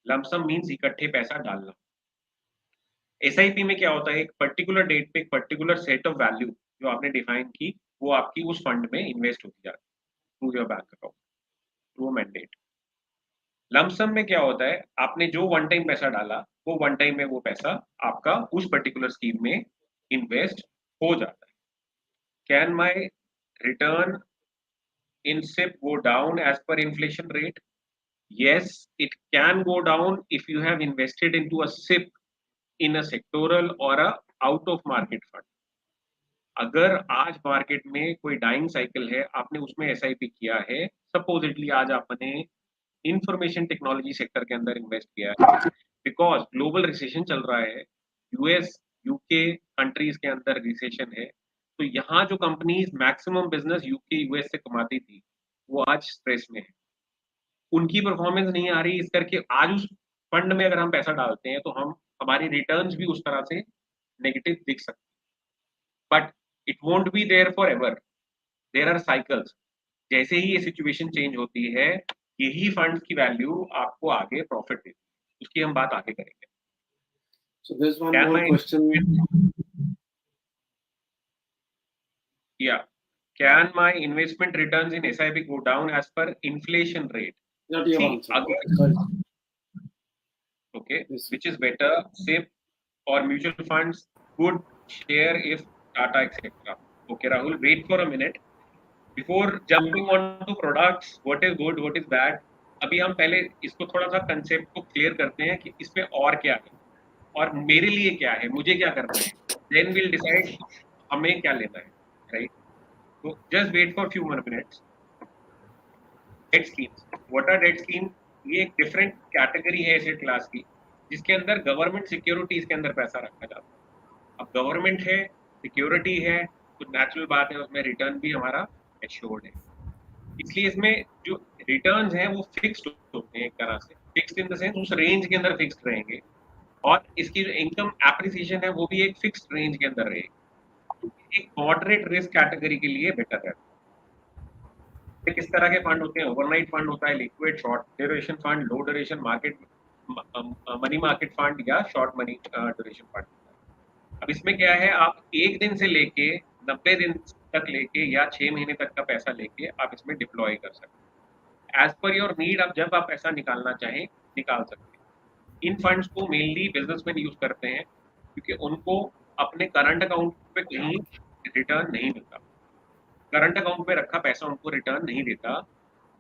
Lump sum means इकट्ठे पैसा डालना. SIP में क्या होता है, एक particular date पे एक पर्टिकुलर सेट ऑफ वैल्यू जो आपने डिफाइन की वो आपकी उस फंड में इन्वेस्ट होती जाती है through your bank account, through mandate. Lump sum में क्या होता है, आपने जो वन टाइम पैसा डाला वो वन टाइम में वो पैसा आपका उस पर्टिकुलर स्कीम में इन्वेस्ट हो जाता है. Can my return in SIP go down as per inflation rate? Yes, it can go down if you have invested into a SIP in a sectoral or a out of market fund. अगर आज market में कोई dying cycle है, आपने उसमें SIP किया है, supposedly आज आपने इंफॉर्मेशन टेक्नोलॉजी सेक्टर के अंदर इन्वेस्ट किया है, बिकॉज ग्लोबल रिसेशन चल रहा है, यूएस यूके कंट्रीज के अंदर रिसेशन है, तो यहाँ जो companies maximum business UK US से कमाती थी वो आज स्ट्रेस में है, उनकी परफॉर्मेंस नहीं आ रही. इस करके आज उस फंड में अगर हम पैसा डालते हैं तो हम हमारी रिटर्न्स भी उस तरह से नेगेटिव दिख सकते हैं. But it won't be there for ever, there are cycles. जैसे ही ये सिचुएशन चेंज होती है, यही फंड की वैल्यू आपको आगे प्रॉफिट देती है. उसकी हम बात आगे करेंगे. So there's one more question. Yeah. Can my investment returns in SIP go down as per inflation rate? Not your answer. Sorry. Okay. Yes. Which is better, SIP or mutual funds? Good share if Tata, etc. Okay, Rahul, wait for a minute. Before jumping on to products, what is good, what is bad, अभी हम पहले इसको थोड़ा सा concept को clear करते हैं कि इसमें और क्या है और मेरे लिए क्या है, मुझे क्या करना है. Then we'll decide हमें क्या लेना है, right? So just wait for few more minutes. Debt schemes. What are debt schemes? ये एक डिफरेंट कैटेगरी है एसेट क्लास की, जिसके अंदर गवर्नमेंट सिक्योरिटीज के अंदर पैसा रखा जाता है. अब गवर्नमेंट है, सिक्योरिटी है, तो नेचुरल बात है उसमें रिटर्न भी हमारा एश्योर्ड है. इसलिए इसमें जो रिटर्न्स हैं वो फिक्स्ड होते हैं, एक तरह से फिक्स्ड इन द सेंस उस रेंज के अंदर फिक्स्ड रहेंगे, और इसकी जो इनकम एप्रिसिएशन है वो भी एक फिक्स्ड रेंज के अंदर रहेगी. एक मॉडरेट रिस्क कैटेगरी के लिए बेटर है. किस तरह के फंड होते हैं? ओवरनाइट फंड होता है, liquid short duration fund, low duration market money market fund या शॉर्ट मनी ड्यूरेशन फंड। अब इसमें क्या है, आप 1 दिन से लेके 90 दिन तक लेके या 6 महीने तक का पैसा लेके आप इसमें डिप्लॉय कर सकते हैं। एज पर योर नीड, आप जब आप पैसा निकालना चाहें निकाल सकते हैं। इन फंड्स को मेनली बिजनेसमैन यूज करते हैं क्योंकि उनको अपने करंट अकाउंट पे कहीं रिटर्न नहीं मिलता। करंट अकाउंट में रखा पैसा उनको रिटर्न नहीं देता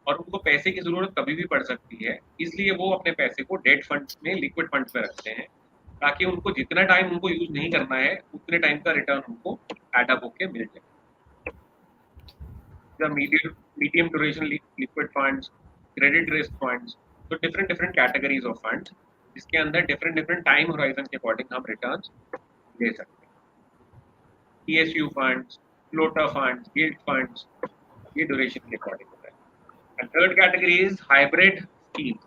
और उनको पैसे की जरूरत कभी भी पड़ सकती है, इसलिए वो अपने पैसे को डेट फंड में, लिक्विड फंड में रखते हैं, ताकि उनको जितना टाइम उनको यूज नहीं करना है उतने टाइम का रिटर्न उनको एडअप होके मिल जाए। The medium duration liquid funds, credit risk funds, तो different different categories of funds जिसके अंदर डिफरेंट डिफरेंट टाइम होराइजन के अकॉर्डिंग हम रिटर्न ले सकते हैं। PSU funds, floater funds, gilt funds, ये ड्यूरेशन के अकॉर्डिंग होता है। And third category is hybrid scheme.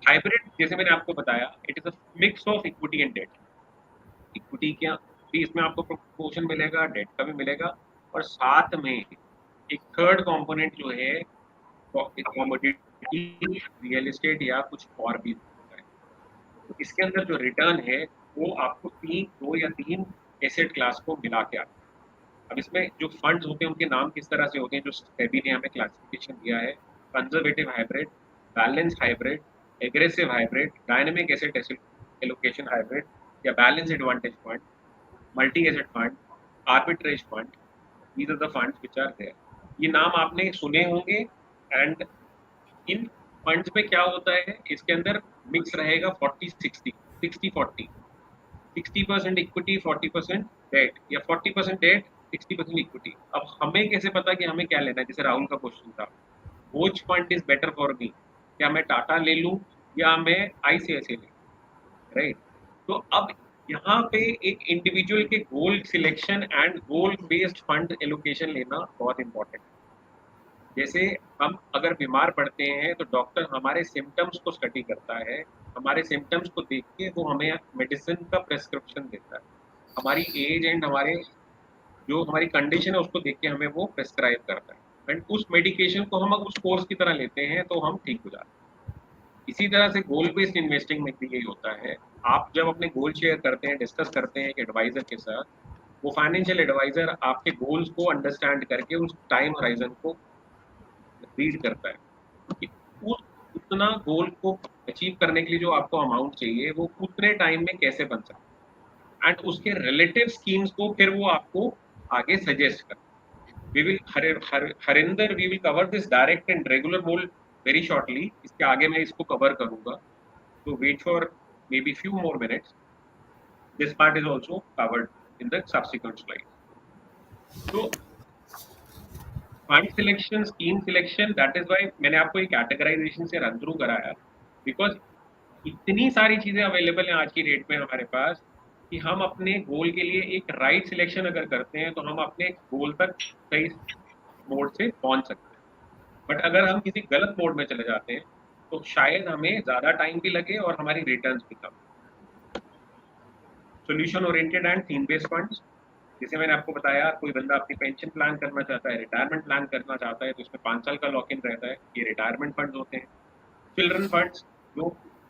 Hybrid, जैसे मैंने आपको बताया, it is a mix of equity and debt. Equity क्या भी इसमें आपको प्रोपोर्शन मिलेगा, डेट का भी मिलेगा, और साथ में एक थर्ड कंपोनेंट जो है कमोडिटी, रियल एस्टेट या कुछ और भी होता है। तो इसके अंदर जो रिटर्न है वो आपको दो या तीन एसेट क्लास को मिला के आता है। अब इसमें जो फंड्स होते हैं उनके नाम किस तरह से होते हैं, जो सेबी ने हमें क्लासिफिकेशन दिया है: conservative hybrid, balance hybrid, aggressive hybrid, dynamic asset allocation hybrid या balance advantage fund, multi asset fund, arbitrage fund. These are the funds which are there. ये नाम आपने सुने होंगे। एंड इन फंड्स में क्या होता है, इसके अंदर मिक्स रहेगा 40-60, 60-40, 60% इक्विटी, 40% डेट, या 40% डेट, 60% इक्विटी। अब हमें कैसे पता कि हमें क्या लेना है? जैसे राहुल का क्वेश्चन था, which fund is better for me, क्या मैं टाटा ले लूं या मैं ICICI ले लूं, राइट? तो अब यहाँ पे एक इंडिविजुअल के goal selection and goal based fund allocation लेना बहुत इंपॉर्टेंट है। जैसे हम अगर बीमार पड़ते हैं तो डॉक्टर हमारे सिम्टम्स को स्टडी करता है, हमारे सिम्टम्स को देख के वो हमें मेडिसिन का प्रेस्क्रिप्शन देता है। हमारी एज एंड हमारे जो हमारी कंडीशन है उसको देख के हमें वो प्रेस्क्राइब करता है, एंड उस मेडिकेशन को हम अगर उस कोर्स की तरह लेते हैं तो हम ठीक हो जाते हैं। इसी तरह से गोल बेस्ड इन्वेस्टिंग में भी यही होता है। आप जब अपने गोल शेयर करते हैं, डिस्कस करते हैं एक एडवाइजर के साथ, वो फाइनेंशियल एडवाइजर आपके गोल्स को अंडरस्टैंड करके उस टाइम होराइजन को रीड करता है कि उस उतना गोल को अचीव करने के लिए जो आपको अमाउंट चाहिए वो उतने टाइम में कैसे बन सकता है, एंड उसके रिलेटिव स्कीम्स को फिर वो आपको आगे सजेस्ट करता है। We will Harinder we will cover this direct and regular mode very shortly. इसके आगे मैं इसको कवर करूंगा, तो wait for maybe few more minutes. This part is also covered in the subsequent slide. तो fund selection, scheme selection, that is why मैंने आपको एक कैटेगराइजेशन से रन थ्रू कराया, बिकॉज इतनी सारी चीजें अवेलेबल हैं आज की डेट में हमारे पास कि हम अपने गोल के लिए एक राइट सिलेक्शन अगर करते हैं तो हम अपने गोल तक सही मोड से पहुंच सकते हैं। बट अगर हम किसी गलत मोड में चले जाते हैं तो शायद हमें ज्यादा टाइम भी लगे और हमारी रिटर्न्स भी कम। Solution oriented and theme based funds, जैसे मैंने आपको बताया, कोई बंदा अपनी पेंशन प्लान करना चाहता है, रिटायरमेंट प्लान करना चाहता है, तो इसमें 5 साल का लॉक इन रहता है, ये रिटायरमेंट फंड्स होते हैं। चिल्ड्रन फंड्स, जो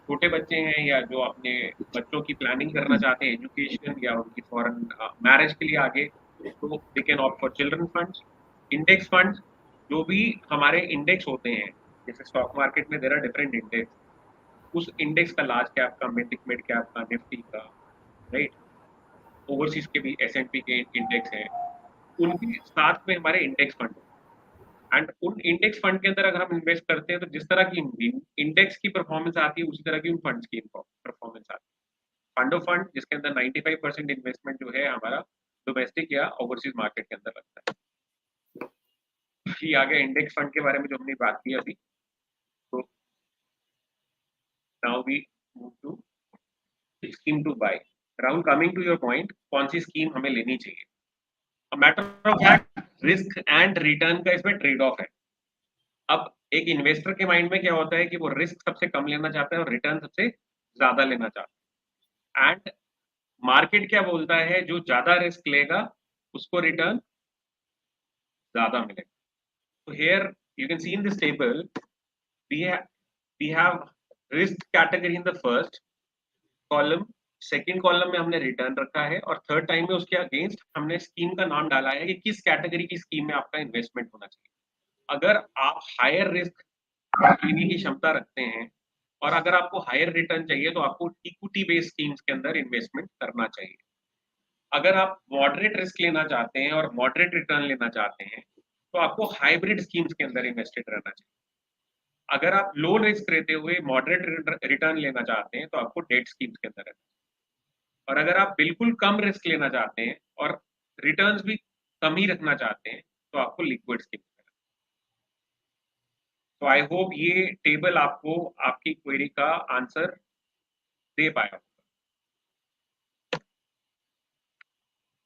छोटे बच्चे हैं या जो अपने बच्चों की प्लानिंग करना चाहते हैं, एजुकेशन या उनकी फॉरेन मैरिज के लिए आगे, तो they can opt for children funds. Index funds, जो भी हमारे इंडेक्स होते हैं, जैसे स्टॉक मार्केट में देर आर डिफरेंट इंडेक्स, उस इंडेक्स का लार्ज कैप का, मिड कैप का, निफ्टी का, राइट, ओवरसीज के भी S&P के इंडेक्स हैं, उनके साथ में हमारे इंडेक्स फंड। एंड उन इंडेक्स फंड के अंदर अगर हम इन्वेस्ट करते हैं तो जिस तरह की इंडेक्स की परफॉर्मेंस आती है उसी तरह की उन फंड्स की परफॉर्मेंस आती है। फंड ऑफ फंड, जिसके अंदर 95% इन्वेस्टमेंट जो है हमारा डोमेस्टिक या ओवरसीज मार्केट के अंदर लगता है। ये आ गया इंडेक्स फंड के बारे में जो हमने बात की अभी। तो now we move to scheme to buy. Rahul, coming to your point, कौन सी स्कीम हमें लेनी चाहिए? Matter of fact, risk and return का इसमें ट्रेड ऑफ है। अब एक इन्वेस्टर के माइंड में क्या होता है कि वो रिस्क सबसे कम लेना चाहता है और रिटर्न सबसे ज्यादा लेना चाहता है। एंड मार्केट क्या बोलता है, जो ज्यादा रिस्क लेगा उसको रिटर्न ज्यादा मिलेगा। तो here You can see in this table, we have risk category in the first column, second column में हमने रिटर्न रखा है, और थर्ड टाइम में उसके अगेंस्ट हमने स्कीम का नाम डाला है कि किस कैटेगरी की स्कीम में आपका इन्वेस्टमेंट होना चाहिए। अगर आप हायर रिस्क लेने की क्षमता रखते हैं और अगर आपको हायर रिटर्न चाहिए तो आपको इक्विटी बेस्ड स्कीम्स के अंदर इन्वेस्टमेंट करना चाहिए। अगर आप मॉडरेट रिस्क लेना चाहते हैं और मॉडरेट रिटर्न लेना चाहते हैं तो आपको हाइब्रिड स्कीम्स के अंदर इन्वेस्टेड रहना चाहिए। अगर आप लो रिस्क रहते हुए मॉडरेट रिटर्न लेना चाहते हैं तो आपको डेट स्कीम्स के अंदर रहना चाहिए। और अगर आप बिल्कुल कम रिस्क लेना चाहते हैं और रिटर्न्स भी कम ही रखना चाहते हैं तो आपको लिक्विड स्कीम्स में रहना चाहिए। तो आई होप ये टेबल आपको आपकी क्वेरी का आंसर दे पाया।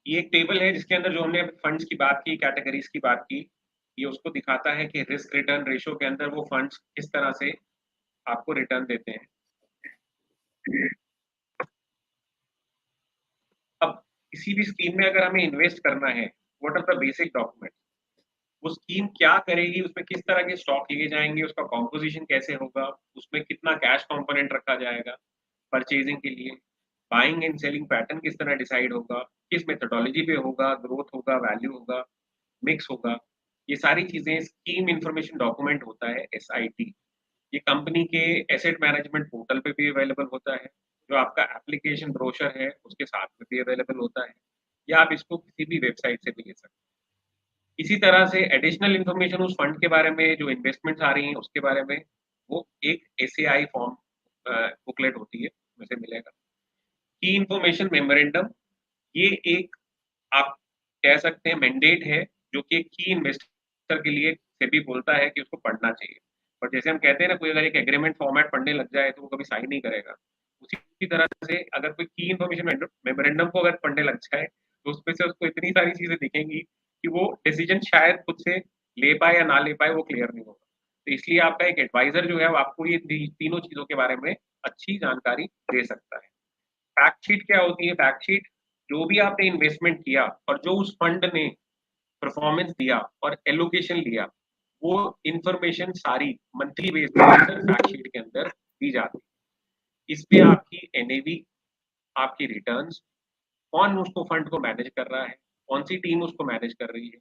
ये एक टेबल है जिसके अंदर जो हमने फंड्स की बात की, कैटेगरीज की बात की, ये उसको दिखाता है कि रिस्क रिटर्न रेशो के अंदर वो फंड्स किस तरह से आपको रिटर्न देते हैं। अब किसी भी स्कीम में अगर हमें इन्वेस्ट करना है, what are the basic document, वो स्कीम क्या करेगी, उसमें किस तरह के स्टॉक लिए जाएंगे, उसका कॉम्पोजिशन कैसे होगा, उसमें कितना कैश कंपोनेंट रखा जाएगा परचेजिंग के लिए, बाइंग एंड सेलिंग पैटर्न किस तरह डिसाइड होगा, किस मेथोडोलॉजी पे होगा, ग्रोथ होगा, वैल्यू होगा, मिक्स होगा, ये सारी चीजें स्कीम इंफॉर्मेशन डॉक्यूमेंट होता है SIT। ये कंपनी के एसेट मैनेजमेंट पोर्टल पे भी अवेलेबल होता है, जो आपका एप्लीकेशन ब्रोशर है उसके साथ में भी अवेलेबल होता है, या आप इसको किसी भी वेबसाइट से भी ले सकते हैं। इसी तरह से एडिशनल इन्फॉर्मेशन उस फंड के बारे में, जो इन्वेस्टमेंट्स आ रही हैं उसके बारे में, वो एक SAI फॉर्म बुकलेट होती है उसमें से मिलेगा। की इन्फॉर्मेशन मेमोरेंडम, ये एक आप कह सकते हैं मैंडेट है जो कि एक की इन्वेस्टर के लिए सेबी बोलता है कि उसको पढ़ना चाहिए। और जैसे हम कहते हैं ना, कोई अगर एक एग्रीमेंट फॉर्मेट पढ़ने लग जाए तो वो कभी साइन नहीं करेगा, उसी तरह से अगर कोई की इन्फॉर्मेशन मेमोरेंडम को अगर पढ़ने लग जाए तो उसमें से उसको इतनी सारी चीजें दिखेंगी कि वो डिसीजन शायद खुद से ले पाए या ना ले पाए, वो क्लियर नहीं होगा। तो इसलिए आपका एक एडवाइजर जो है वो आपको ये तीनों चीजों के बारे में अच्छी जानकारी दे सकता है। फैक्ट शीट क्या होती है? फैक्ट शीट, जो भी आपने इन्वेस्टमेंट किया और जो उस फंड ने परफॉर्मेंस दिया और एलोकेशन लिया, वो इंफॉर्मेशन सारी मंथली बेस पे फैक्ट शीट के अंदर दी जाती है। इस पे आपकी NAV, आपकी रिटर्न्स, कौन उसको फंड को मैनेज कर रहा है, कौन सी टीम उसको मैनेज कर रही है,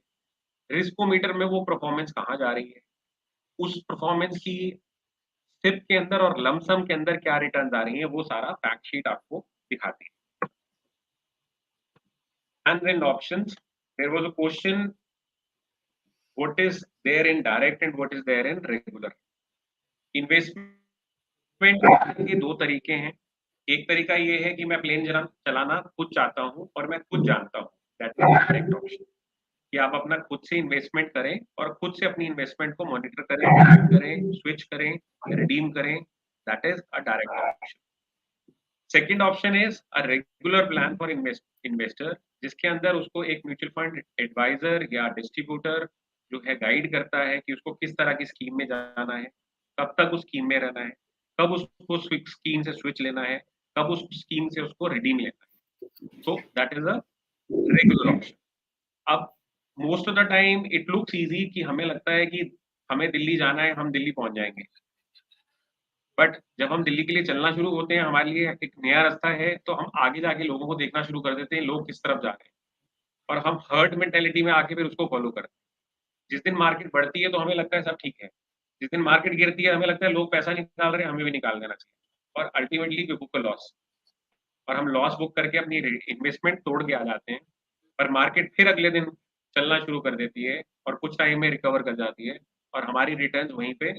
रिस्कोमीटर में वो परफॉर्मेंस कहाँ जा रही है, उस परफॉर्मेंस की सिप के अंदर और लमसम के अंदर क्या रिटर्न आ रही है, वो सारा फैक्ट शीट आपको दिखाती है। And then options, there was a question, what is there in direct and what is there in regular? Investment के दो तरीके हैं। एक तरीका ये है कि मैं प्लेन चलाना खुद चाहता हूं और मैं खुद जानता हूं, दैट इज डायरेक्ट ऑप्शन, कि आप अपना खुद से इन्वेस्टमेंट करें और खुद से अपनी इन्वेस्टमेंट को मॉनिटर करें, स्विच करें, रिडीम करें, that is a direct option. Second option is a regular plan for investor, जिसके अंदर उसको एक म्यूचुअल फंड एडवाइजर या डिस्ट्रीब्यूटर जो है गाइड करता है कि उसको किस तरह की स्कीम में जाना है, कब तक उस स्कीम में रहना है, कब उसको स्कीम से स्विच लेना है, कब उस स्कीम से उसको रिडीम लेना है। So that is a regular option. अब most of the time it looks easy, कि हमें लगता है कि हमें दिल्ली जाना है, हम दिल्ली पहुंच जाएंगे, बट जब हम दिल्ली के लिए चलना शुरू होते हैं, हमारे लिए एक नया रास्ता है, तो हम आगे जाके लोगों को देखना शुरू कर देते हैं लोग किस तरफ जा रहे हैं, और हम हर्ड मेंटेलिटी में आके फिर उसको फॉलो करते हैं। जिस दिन मार्केट बढ़ती है तो हमें लगता है सब ठीक है, जिस दिन मार्केट गिरती है हमें लगता है लोग पैसा निकाल रहे हैं, हमें भी निकाल देना चाहिए, और ultimately we book a loss, और हम लॉस बुक करके अपनी इन्वेस्टमेंट तोड़ के आ जाते हैं। पर मार्केट फिर अगले दिन चलना शुरू कर देती है और कुछ टाइम में रिकवर कर जाती है, और हमारी रिटर्न वहीं पे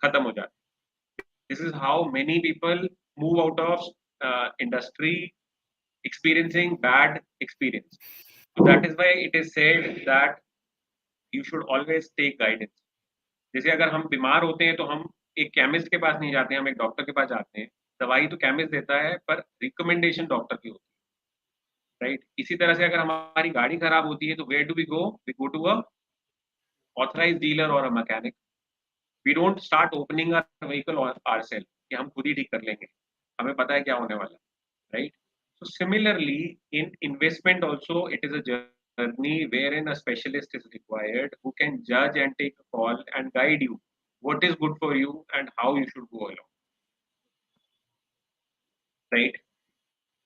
खत्म हो जाती है। This is how many people move out of industry experiencing bad experience. So that is why it is said that you should always take guidance. जैसे अगर हम बीमार होते हैं तो हम एक केमिस्ट के पास नहीं जाते हैं, हम एक डॉक्टर के पास जाते हैं। दवाई तो केमिस्ट देता है पर रिकमेंडेशन डॉक्टर की होती है, राइट? इसी तरह से अगर हमारी गाड़ी खराब होती है तो where do we go to a authorised dealer or a mechanic. We don't start opening a vehicle ourselves कि हम खुद ही ठीक कर लेंगे, हमें पता है क्या होने वाला है, right? So similarly in investment also it is a journey. journey wherein a specialist is required who can judge and take a call and guide you what is good for you and how you should go along, right?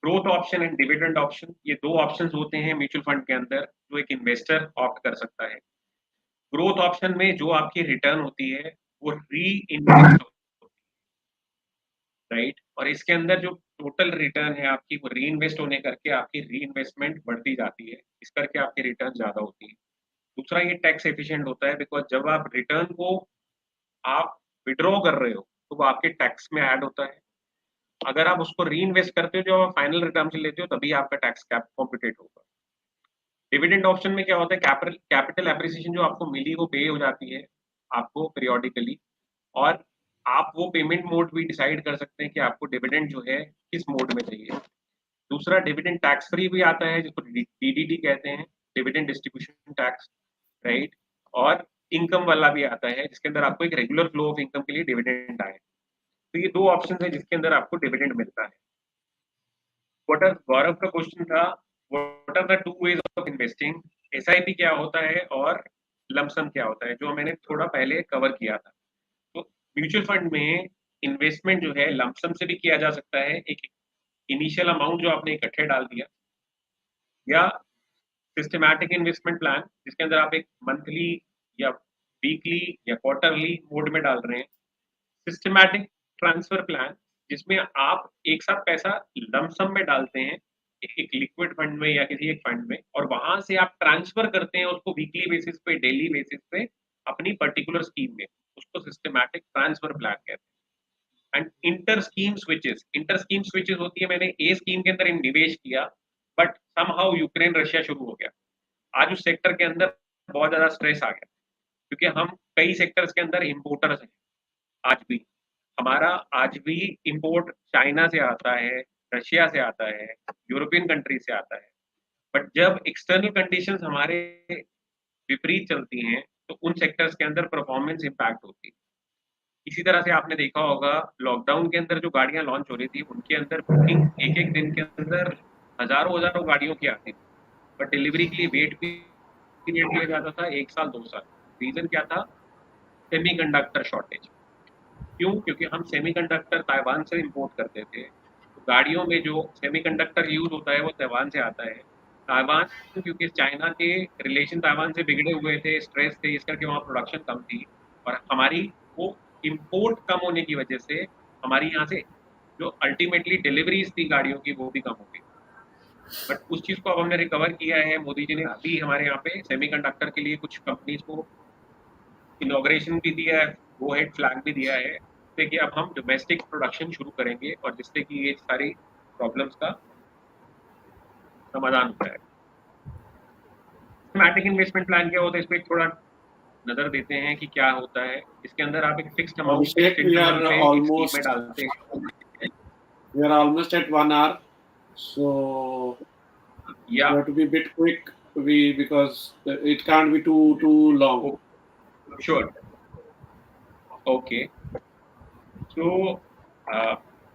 Growth option and dividend option, ये दो options होते हैं mutual fund के अंदर जो एक investor opt कर सकता है। ग्रोथ ऑप्शन में जो आपकी रिटर्न होती है वो री इन्वेस्ट होती है, राइट? और इसके अंदर जो टोटल रिटर्न है आपकी वो री इन्वेस्ट होने करके आपकी री इन्वेस्टमेंट बढ़ती जाती है, इस करके आपकी रिटर्न ज्यादा होती है। दूसरा, ये टैक्स एफिशिएंट होता है बिकॉज जब आप रिटर्न को आप विड्रॉ कर रहे हो तो वो आपके टैक्स में ऐड होता है। अगर आप उसको री इन्वेस्ट करते हो जो आप फाइनल रिटर्न से लेते हो तभी आपका टैक्स कैप कॉम्पिटेट होगा। डिविडेंड ऑप्शन में क्या होता है, कैपिटल एप्रिसिएशन जो आपको मिली वो पे हो जाती है आपको पीरियोडिकली, और आप वो पेमेंट मोड भी डिसाइड कर सकते हैं कि आपको डिविडेंड जो है किस मोड में चाहिए। दूसरा, डिविडेंड टैक्स फ्री भी आता है जिसको डीडीटी कहते हैं, डिविडेंड डिस्ट्रीब्यूशन टैक्स, राइट? और इनकम वाला भी आता है जिसके अंदर आपको एक रेगुलर फ्लो ऑफ इनकम के लिए डिविडेंड आए। तो ये दो ऑप्शन है जिसके अंदर आपको डिविडेंड मिलता है। व्हाट आर गौरव का क्वेश्चन था, what are the two ways of investing, SIP क्या होता है और लमसम क्या होता है, जो मैंने थोड़ा पहले कवर किया था। तो म्यूचुअल फंड में इन्वेस्टमेंट जो है लमसम से भी किया जा सकता है, एक इनिशियल अमाउंट जो आपने इकट्ठे डाल दिया, या सिस्टमैटिक इन्वेस्टमेंट प्लान जिसके अंदर आप एक मंथली या वीकली या क्वार्टरली मोड में डाल रहे हैं। सिस्टमैटिक ट्रांसफर प्लान जिसमें आप एक साथ पैसा लमसम में डालते हैं एक लिक्विड फंड में या किसी एक फंड में, और वहां से आप ट्रांसफर करते हैं उसको वीकली बेसिस पे, डेली बेसिस पे अपनी पर्टिकुलर स्कीम में, उसको सिस्टमैटिक ट्रांसफर प्लान कहते हैं। एंड इंटर स्कीम स्विचेस होती है, मैंने ए स्कीम के अंदर निवेश किया बट समहाउ यूक्रेन रशिया शुरू हो गया, आज उस सेक्टर के अंदर बहुत ज्यादा स्ट्रेस आ गया क्योंकि हम कई सेक्टर्स के अंदर इंपोर्टर्स हैं। आज भी हमारा आज भी इंपोर्ट चाइना से आता है, रशिया से आता है, यूरोपियन कंट्री से आता है, बट जब एक्सटर्नल कंडीशंस हमारे विपरीत चलती हैं तो उन सेक्टर्स के अंदर परफॉर्मेंस इम्पैक्ट होती है। इसी तरह से आपने देखा होगा लॉकडाउन के अंदर जो गाड़ियां लॉन्च हो रही थी उनके अंदर बुकिंग एक एक दिन के अंदर हजारों हजारों गाड़ियों की आती थी, बट डिलीवरी के लिए वेट पीरियड दिया जाता था 1 साल 2 साल। रीजन क्या था? Semiconductor shortage. क्यों? क्योंकि हम सेमीकंडक्टर ताइवान से इंपोर्ट करते थे, तो गाड़ियों में जो सेमीकंडक्टर यूज होता है वो ताइवान से आता है। ताइवान क्योंकि चाइना के रिलेशन ताइवान से बिगड़े हुए थे, स्ट्रेस थे, इस करके वहाँ प्रोडक्शन कम थी, और हमारी वो इंपोर्ट कम होने की वजह से हमारी यहाँ से जो अल्टीमेटली डिलीवरीज थी गाड़ियों की वो भी कम हो गई। बट उस चीज को अब हमने रिकवर किया है, मोदी जी ने अभी हमारे यहाँ पे सेमीकंडक्टर के लिए कुछ कंपनीज को इनॉग्रेशन भी दिया है, गो हेड फ्लैग भी दिया है, जिससे कि अब हम डोमेस्टिक प्रोडक्शन शुरू करेंगे और जिससे कि ये सारी प्रॉब्लम्स का समाधान होता है। सिस्टमैटिक इन्वेस्टमेंट प्लान क्या होता है, इस पर थोड़ा नजर देते हैं कि क्या होता है। इसके अंदर आप एक fixed amount Abhishek, we are almost में डालते हैं। we are almost at 1 hour, so we या have to be a bit quick. Because it can't be too long. Sure, okay. So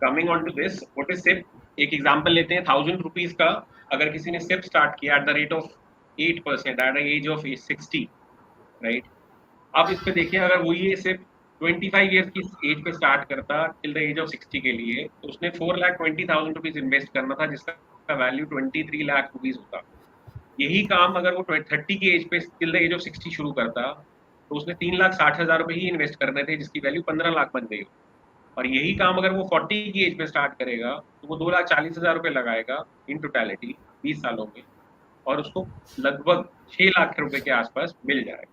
coming on to this, what is SIP? एक example लेते हैं 1000 rupees का। अगर किसी ने SIP start किया at the rate of 8% at the age of 60, right? अब इस पे देखिए, अगर वो ये सिर्फ 25 ईयर्स की एज पे स्टार्ट करता टिल द एज ऑफ 60 के लिए, तो उसने 4,20,000 रुपीज इन्वेस्ट करना था जिसका वैल्यू 23 लाख रुपीज होता। यही काम अगर वो 30 की एज पे टिल द एज ऑफ 60 शुरू करता तो उसने 3,60,000 रुपए ही इन्वेस्ट करने थे जिसकी वैल्यू 15 लाख बन गई। और यही काम अगर वो 40 की एज पे स्टार्ट करेगा तो वो 2,40,000 रुपए लगाएगा इन टोटलिटी 20 सालों में, और उसको लगभग 6 लाख रुपए के आसपास मिल जाएगा।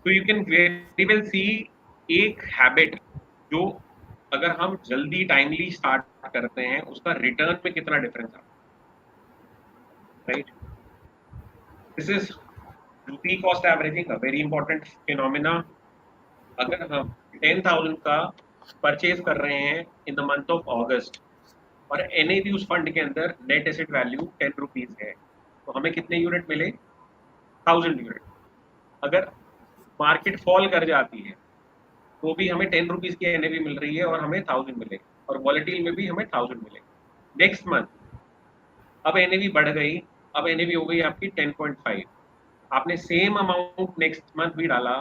तो यू कैन वेरी वेल सी एक हैबिट जो अगर हम जल्दी टाइमली स्टार्ट करते हैं उसका रिटर्न में कितना डिफरेंस आता है, right? This is rupee cost averaging, a very important phenomena. अगर हम 10,000 का परचेज कर रहे हैं इन द मंथ ऑफ अगस्त और एनएवी उस फंड के अंदर नेट एसेट वैल्यू 10 रुपीज है, तो हमें कितने यूनिट मिले? 1000 यूनिट। अगर मार्केट फॉल कर जाती है तो भी हमें 10 रुपीज की एनएवी मिल रही है और हमें 1000 मिले, और वॉलेटिल में भी हमें 1000 मिले। नेक्स्ट मंथ अब एनएवी बढ़ गई, अब एनएवी हो गई आपकी 10.5। आपने सेम अमाउंट नेक्स्ट मंथ भी डाला,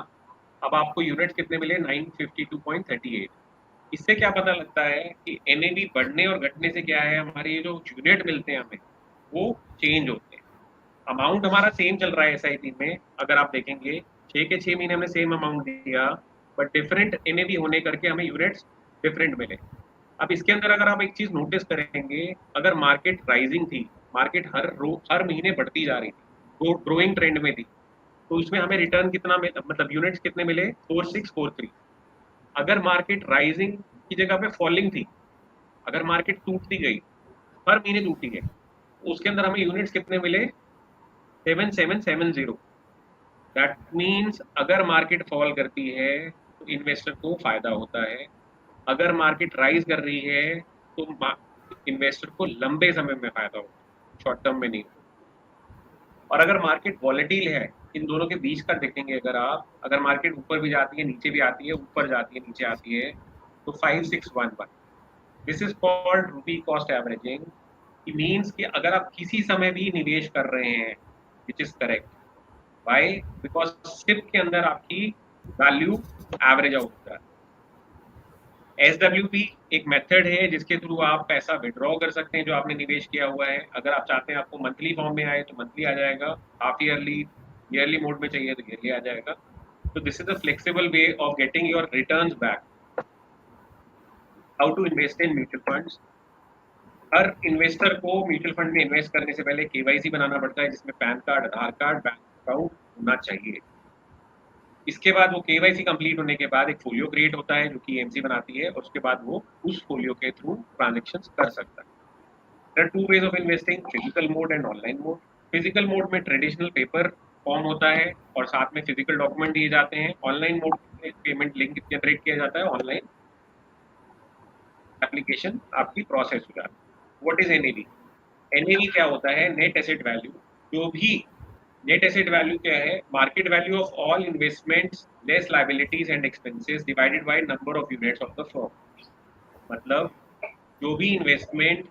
अब आपको यूनिट्स कितने मिले? 952.38। इससे क्या पता लगता है कि एनएवी बढ़ने और घटने से क्या है, हमारे ये जो यूनिट मिलते हैं हमें वो चेंज होते हैं। अमाउंट हमारा सेम चल रहा है एसआईपी में, अगर आप देखेंगे 6 के 6 महीने हमने सेम अमाउंट दिया, बट डिफरेंट एनएवी होने करके हमें यूनिट्स डिफरेंट मिले। अब इसके अंदर अगर आप एक चीज नोटिस करेंगे, अगर मार्केट राइजिंग थी, मार्केट हर महीने बढ़ती जा रही थी, ग्रोइंग ट्रेंड में थी, तो उसमें हमें रिटर्न कितना मतलब यूनिट्स कितने मिले? 4643। अगर मार्केट राइजिंग की जगह पे फॉलिंग थी, अगर मार्केट टूटती गई, हर महीने टूटती गई, उसके अंदर हमें यूनिट्स कितने मिले? 7770। दैट मीन्स अगर मार्केट फॉल करती है तो इन्वेस्टर को फायदा होता है, अगर मार्केट राइज कर रही है तो इन्वेस्टर को लंबे समय में फायदा होता है, शॉर्ट टर्म में नहीं। और अगर मार्केट वॉलेटिल है, इन दोनों के बीच का देखेंगे, अगर मार्केट ऊपर भी जाती है, नीचे भी आती है, ऊपर जाती है, नीचे आती है, तो 5611, दिस इज कॉल्ड रूपी कॉस्ट एवरेजिंग। मीन्स कि अगर आप किसी समय भी निवेश कर रहे हैं, which is correct, why? Because SIP के अंदर आपकी वैल्यू एवरेज आउट होता है। SWP एक मेथड है जिसके थ्रू आप पैसा विड्रॉ कर सकते हैं जो आपने निवेश किया हुआ है। अगर आप चाहते हैं आपको मंथली फॉर्म में आए तो मंथली आ जाएगा, हाफ ईयरली, ईयरली मोड में चाहिए तो ईयरली आ जाएगा। तो this is a flexible way of getting your returns back. How to invest in mutual funds? हर इन्वेस्टर को म्यूचुअल फंड में इन्वेस्ट करने से पहले केवाईसी बनाना पड़ता है, जिसमें PAN card, Aadhaar card, bank account होना चाहिए। इसके बाद वो केवाईसी कंप्लीट होने के बाद एक फोलियो क्रिएट होता है जो कि एमसी बनाती है, और उसके बाद वो उस फोलियो के थ्रू ट्रांजेक्शन्स कर सकता है। There are two ways of investing, physical mode and online mode. Physical mode में ट्रेडिशनल पेपर फॉर्म होता है और साथ में फिजिकल डॉक्यूमेंट दिए जाते हैं। ऑनलाइन मोड में पेमेंट लिंक जनरेट किया जाता है, ऑनलाइन एप्लीकेशन आपकी प्रोसेस हो जाती है। What is NAV? एनएवी क्या होता है? Net asset value. जो भी नेट एसेट वैल्यू क्या है? Market value of all investments less liabilities and expenses divided by number of units of the firm. मतलब जो भी इन्वेस्टमेंट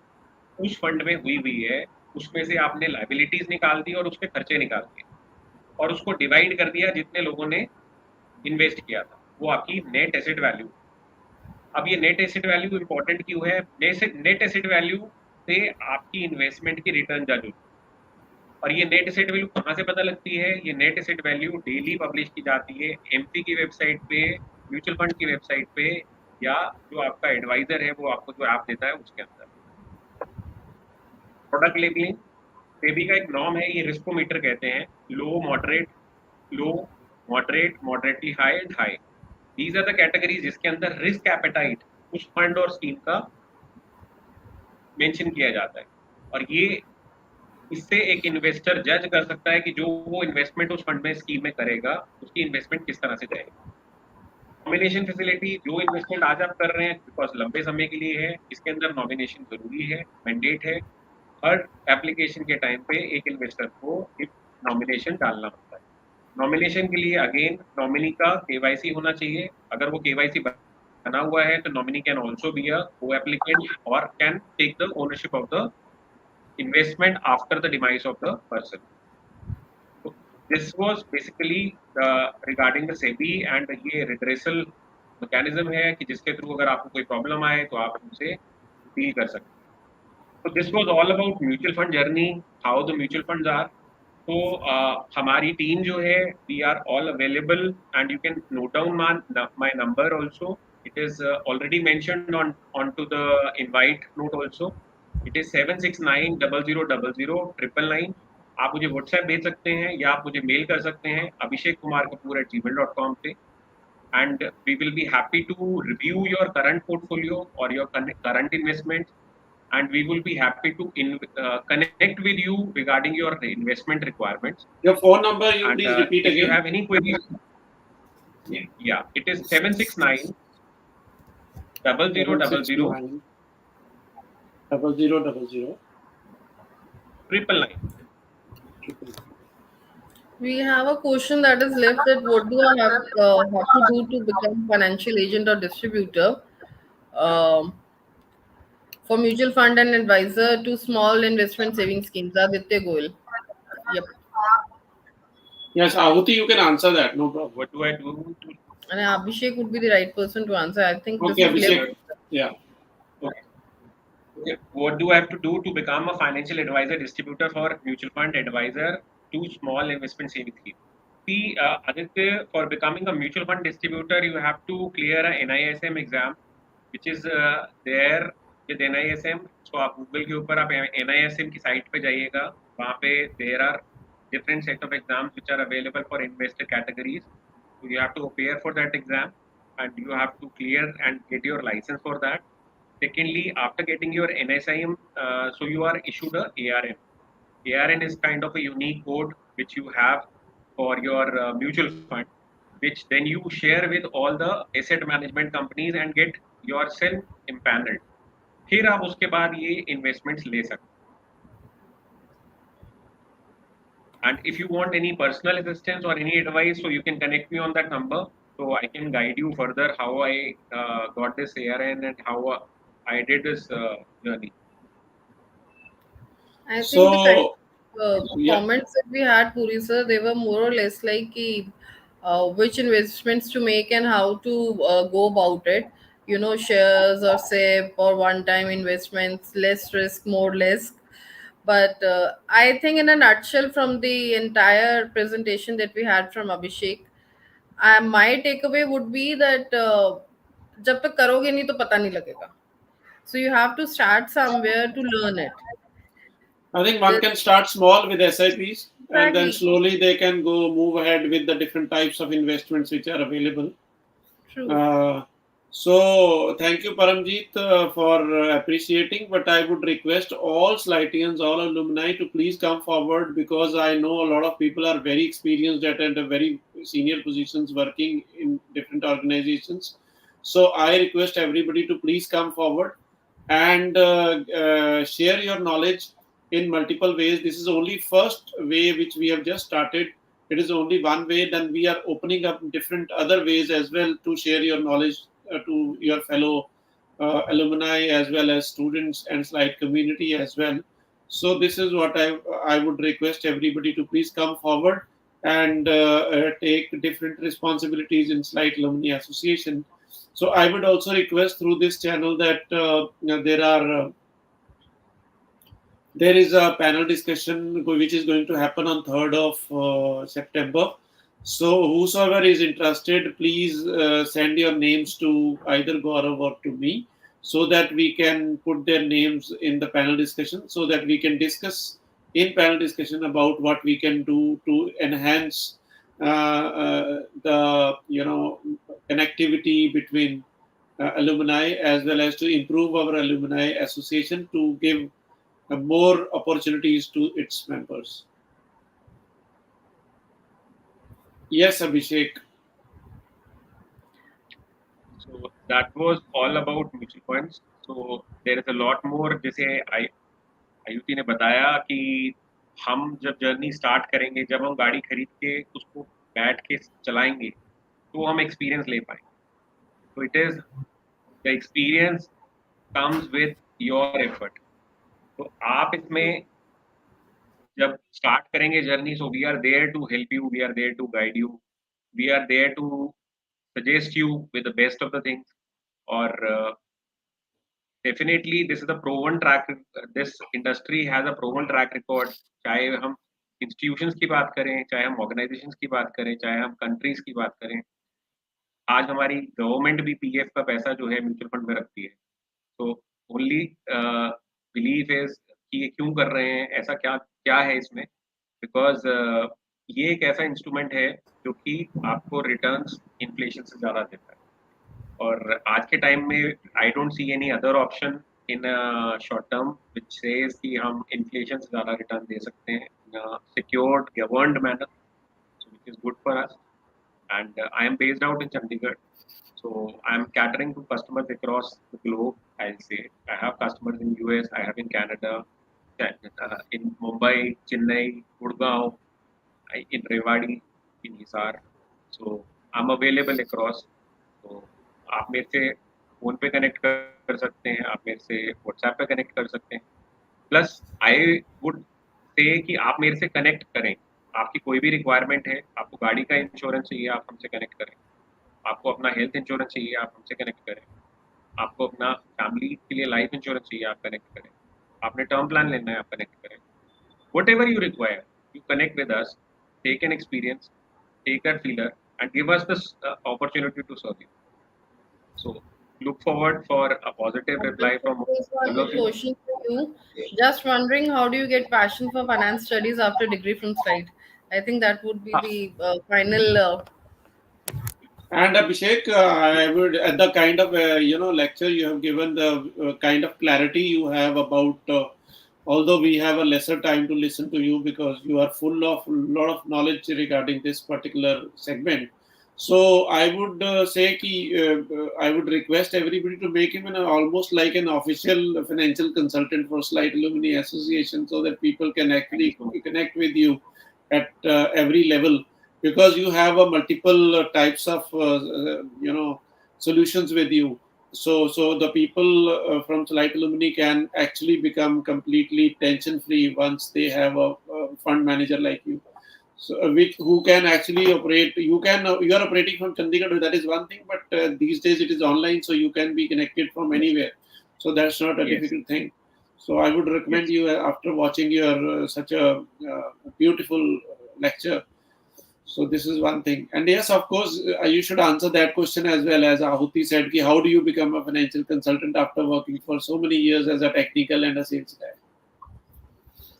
उस फंड में हुई है, उसमें से आपने लायबिलिटीज निकाल दी और उसके खर्चे निकाल दिए और उसको डिवाइड कर दिया जितने लोगों ने इन्वेस्ट किया था, वो आपकी नेट एसेट वैल्यू। अब ये नेट एसेट वैल्यू इंपॉर्टेंट क्यों है? नेट एसेट वैल्यू से आपकी इन्वेस्टमेंट की रिटर्न जज होती है। और ये नेट एसेट वैल्यू कहाँ से पता लगती है? ये net asset value daily publish की जाती है एमपी की वेबसाइट पे, म्यूचुअल फंड की वेबसाइट पे, या जो आपका एडवाइजर है वो आपको जो ऐप देता है उसके अंदर। प्रोडक्ट लेबलिंग, सेबी का एक नॉर्म है, ये रिस्कोमीटर कहते हैं। Low, moderate, low, moderate, moderately high and high, these are the categories जिसके अंदर रिस्क एपेटाइट उस फंड और स्कीम का मेंशन किया जाता है। और ये इससे एक इन्वेस्टर जज कर सकता है कि जो वो इन्वेस्टमेंट उस फंड में, स्कीम में करेगा, उसकी इन्वेस्टमेंट किस तरह से जाएगी। नॉमिनेशन फैसिलिटी, जो इन्वेस्टमेंट आज आप कर रहे हैं बिकॉज लंबे समय के लिए है, इसके अंदर नॉमिनेशन जरूरी है, मैंडेट है। हर एप्लीकेशन के टाइम पे एक इन्वेस्टर को एक नॉमिनेशन डालना होता है। नॉमिनेशन के लिए अगेन नॉमिनी का केवाईसी होना चाहिए। अगर वो केवाईसी बना हुआ है तो nominee can also be a co applicant और can take the ownership of the investment after the demise of the person. So this was basically regarding the SEBI and ये redressal mechanism है कि जिसके through अगर आपको कोई problem आए तो आप उनसे डील कर सकते हैं। So this was all about mutual fund journey, how the mutual funds are. तो हमारी टीम जो है, we are all available and you can note down my number also. It is already mentioned onto the invite note also. It is 7690000099। आप मुझे WhatsApp भेज सकते हैं या आप मुझे मेल कर सकते हैं abhishekkumarkapoor@gmail.com पे, and we will be happy to review your current portfolio or your current investment, and we will be happy to connect with you regarding your investment requirements. Your phone number, you And please repeat if again. you have any queries, yeah, it is 769 0000 769 0000 999. We have a question that is left, that what do I have to do to become financial agent or distributor um, for mutual fund and advisor to small investment saving schemes? Aditya Goel. Yep. Yes, Ahuti, you can answer that. No problem. What do I do to? And Abhishek would be the right person to answer. I think this Okay, is clear. Abhishek. Yeah. Okay. Okay. What do I have to do to become a financial advisor distributor for mutual fund advisor to small investment savings scheme? See, Aditya, for becoming a mutual fund distributor, you have to clear a NISM exam, which is there with NISM. So आप Google के ऊपर आप NISM की site पे जाइएगा, वहाँ पे there are different set of exams which are available for investor categories. So you have to appear for that exam, and you have to clear and get your license for that. Secondly, after getting your NSIM, so you are issued a ARN. ARN is kind of a unique code which you have for your mutual fund, which then you share with all the asset management companies and get yourself impaneled. फिर आप उसके बाद ये investments ले सकते हैं. And if you want any personal assistance or any advice, so you can connect me on that number. So I can guide you further how I got this ARN and how I did this journey. I think the kind So, of yeah, comments that we had, Puri sir, they were more or less like which investments to make and how to go about it. You know, shares or SIP or one-time investments, less risk, more risk. But I think, in a nutshell, from the entire presentation that we had from Abhishek, my takeaway would be that जब तक करोगे नहीं तो पता नहीं लगेगा. So you have to start somewhere to learn it. I think one This, can start small with SIPs and then exactly. slowly they can go move ahead with the different types of investments which are available. True. Uh, so thank you, Paramjeet, for appreciating. But I would request all Slightians, all alumni, to please come forward because I know a lot of people are very experienced at and very senior positions working in different organizations. So I request everybody to please come forward and share your knowledge in multiple ways. This is only first way which we have just started. It is only one way. Then we are opening up different other ways as well to share your knowledge to your fellow alumni as well as students and slide community as well. So this is what I would request everybody to please come forward and take different responsibilities in Slide Alumni Association. So I would also request through this channel that there is a panel discussion which is going to happen on 3rd of September. So whosoever is interested, please send your names to either Gaurav or to me so that we can put their names in the panel discussion so that we can discuss in panel discussion about what we can do to enhance the connectivity between alumni as well as to improve our alumni association to give more opportunities to its members. Yes, Abhishek. So that was all about mutual funds. So there is a lot more. जैसे आयुति ने बताया कि हम जब journey start करेंगे, जब हम गाड़ी खरीद के उसको बैठ के चलाएंगे, तो हम एक्सपीरियंस ले पाएंगे. So it is the experience comes with your effort. तो आप इसमें जब स्टार्ट करेंगे journey, so we are there to help you, we are there to guide you, we are there to suggest you with the best of the things. Or definitely this is a proven track. This industry has a proven track record. चाहे हम institutions की बात करें, चाहे हम organizations की बात करें, चाहे हम countries की बात करें, आज हमारी गवर्नमेंट भी पीएफ का पैसा जो है म्यूचुअल फंड में रखती है. तो ओनली बिलीफ इज कि ये क्यों कर रहे हैं, ऐसा क्या क्या है इसमें. बिकॉज ये एक ऐसा इंस्ट्रूमेंट है जो कि आपको रिटर्न्स इन्फ्लेशन से ज़्यादा देता है. और आज के टाइम में I don't see any other option in short term which says कि हम इन्फ्लेशन से ज़्यादा रिटर्न दे सकते हैं in secured governed manner, which is good for us. And I am based out in Chandigarh. So I am catering to customers across the globe. I'll say I have customers in US, I have in Canada, in Mumbai, Chennai, Gurgaon, in Rewari, in Hisar. So I'm available across. So आप मेरे से phone पे connect कर सकते हैं, आप मेरे से व्हाट्सएप पे कनेक्ट कर सकते हैं. प्लस आई वुड से कि आप मेरे से कनेक्ट करें। आपकी कोई भी रिक्वायरमेंट है, आपको गाड़ी का इंश्योरेंस चाहिए, आप हमसे कनेक्ट करें। आपको अपना हेल्थ इंश्योरेंस चाहिए, आप हमसे कनेक्ट करें। आपको अपना फैमिली के लिए लाइफ इंश्योरेंस चाहिए, आप कनेक्ट करें। आपने टर्म प्लान लेना है, आप कनेक्ट करें। Whatever you require, you connect with us, take an experience, take a feeler, and give us this opportunity to serve you. So look forward for a positive reply Abhishek, from there's one all of you. question for you. Just wondering, how do you get passion for finance studies after degree from Slide? I think that would be Ah, the final. And Abhishek, I would at the kind of lecture you have given, the kind of clarity you have about. Although we have a lesser time to listen to you because you are full of lot of knowledge regarding this particular segment. So I would say I would request everybody to make him almost like an official financial consultant for Slight Alumni Association, so that people can thank you actually so much. connect with you at every level, because you have a multiple types of solutions with you. So the people from Light Alumni can actually become completely tension free once they have a fund manager like you. So which who can actually operate. You are operating from Chandigarh, that is one thing, but these days it is online, so you can be connected from anywhere. So that's not a Yes, difficult thing. So I would recommend yes. you, after watching your such a beautiful lecture. So this is one thing. And yes, of course, you should answer that question as well. As Ahuti said, ki how do you become a financial consultant after working for so many years as a technical and a sales guy?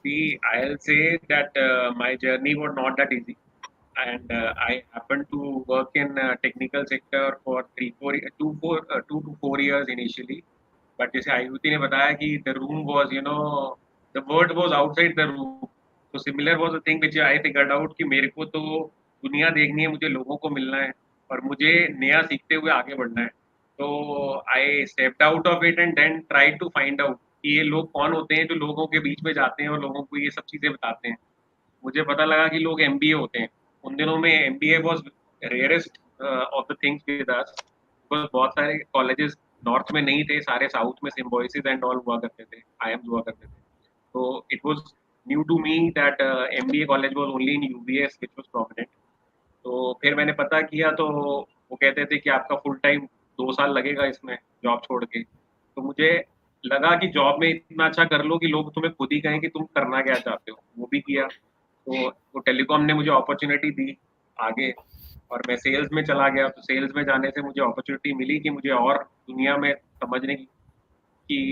See, I'll say that my journey was not that easy, and I happened to work in technical sector for 2 to 4 years initially. But जैसे आयुति ने बताया कि the room was, the word was outside the room. So similar was the thing which I figured out कि मेरे को तो दुनिया देखनी है, मुझे लोगों को मिलना है और मुझे नया सीखते हुए आगे बढ़ना है। तो I stepped out of it and then try to find out कि ये लोग कौन होते हैं जो लोगों के बीच में जाते हैं और लोगों को ये सब चीज़ें बताते हैं। मुझे पता लगा कि लोग एमबीए होते हैं। उन दिनों में MBA was rarest of the things with us, because बहुत सारे कॉलेजेस नॉर्थ में नहीं थे, सारे साउथ में सिम्बायोसिस एंड ऑल हुआ करते थे, आईएम्स हुआ करते थे। तो it was new to me that MBA college was only in UBS which was prominent. तो फिर मैंने पता किया तो वो कहते थे कि आपका फुल टाइम 2 साल लगेगा इसमें जॉब छोड़ के। तो मुझे लगा कि जॉब में इतना अच्छा कर लो कि लोग तुम्हें खुद ही कहें कि तुम करना क्या चाहते हो। वो भी किया। तो वो टेलीकॉम ने मुझे अपॉर्चुनिटी दी आगे और मैं सेल्स में चला गया। तो सेल्स में जाने से मुझे अपॉर्चुनिटी मिली कि मुझे और दुनिया में समझने की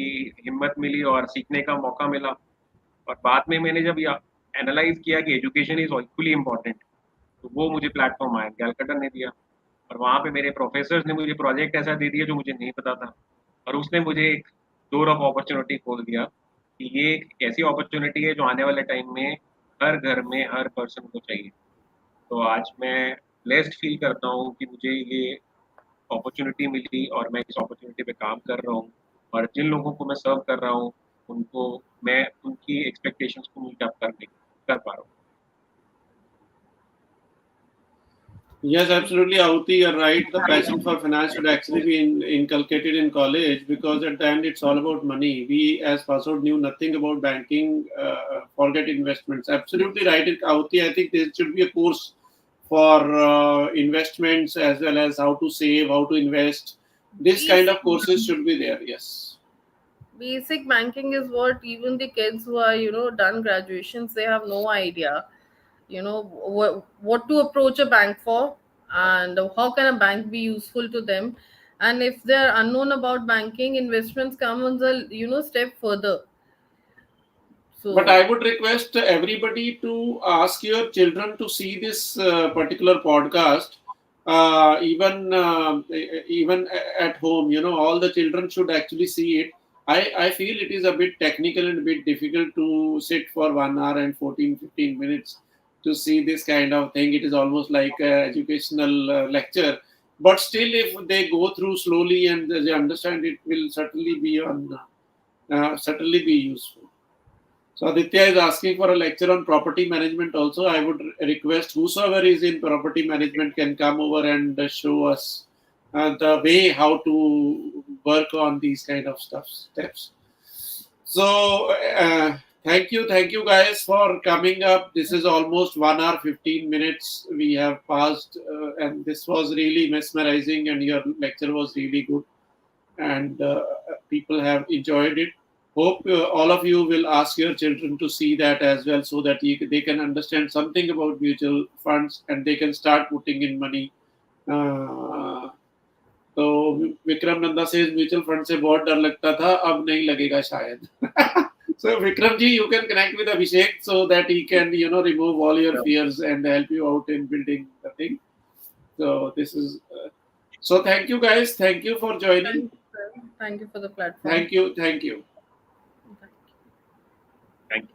हिम्मत मिली और सीखने का मौका मिला। और बाद में मैंने जब एनालाइज किया कि एजुकेशन इज इक्वली इम्पोर्टेंट, तो वो मुझे प्लेटफॉर्म आया कैलकाटा ने दिया। और वहाँ पे मेरे प्रोफेसर्स ने मुझे प्रोजेक्ट ऐसा दे दिया जो मुझे नहीं पता था, और उसने मुझे एक डोर ऑफ अपॉर्चुनिटी खोल दिया कि ये एक ऐसी अपॉर्चुनिटी है जो आने वाले टाइम में हर घर में हर पर्सन को चाहिए। तो आज मैं ब्लेस्ड फील करता हूँ कि मुझे ये अपॉर्चुनिटी मिली और मैं इस अपॉर्चुनिटी पे काम कर रहा हूँ, और जिन लोगों को मैं सर्व कर रहा हूँ उनको मैं उनकी एक्सपेक्टेशंस को मीट अप कर पा रहा हूँ। Yes, absolutely, Ahuti, you're right. The passion for finance should actually be inculcated in college, because at the end it's all about money. We, as password, knew nothing about banking. Forget investments. Absolutely right, Ahuti. I think there should be a course for investments, as well as how to save, how to invest. This kind Basic of courses should be there. Yes. basic banking is what even the kids who are done graduations, they have no idea what to approach a bank for, and how can a bank be useful to them. And if they're unknown about banking, investments come on the step further. But So I would request everybody to ask your children to see this particular podcast, even at home. All the children should actually see it. I feel it is a bit technical and a bit difficult to sit for 1 hour and 14-15 minutes to see this kind of thing. It is almost like an educational lecture. But still, if they go through slowly and they understand, it will certainly be useful. So Aditya is asking for a lecture on property management also. I would request whosoever is in property management can come over and show us the way how to work on these kind of steps. So Thank you guys for coming up. This is almost 1 hour 15 minutes we have passed, and this was really mesmerizing. And your lecture was really good, and people have enjoyed it. Hope all of you will ask your children to see that as well, so that they can understand something about mutual funds and they can start putting in money. Uh, तो विक्रम नंदा से mutual fund से बहुत डर लगता था, अब नहीं लगेगा शायद. So Vikram ji, you can connect with Abhishek so that he can, remove all your fears and help you out in building the thing. So this is. So thank you guys. Thank you for joining. Thank you, sir. Thank you for the platform. Thank you. Thank you. Thank you. Thank you.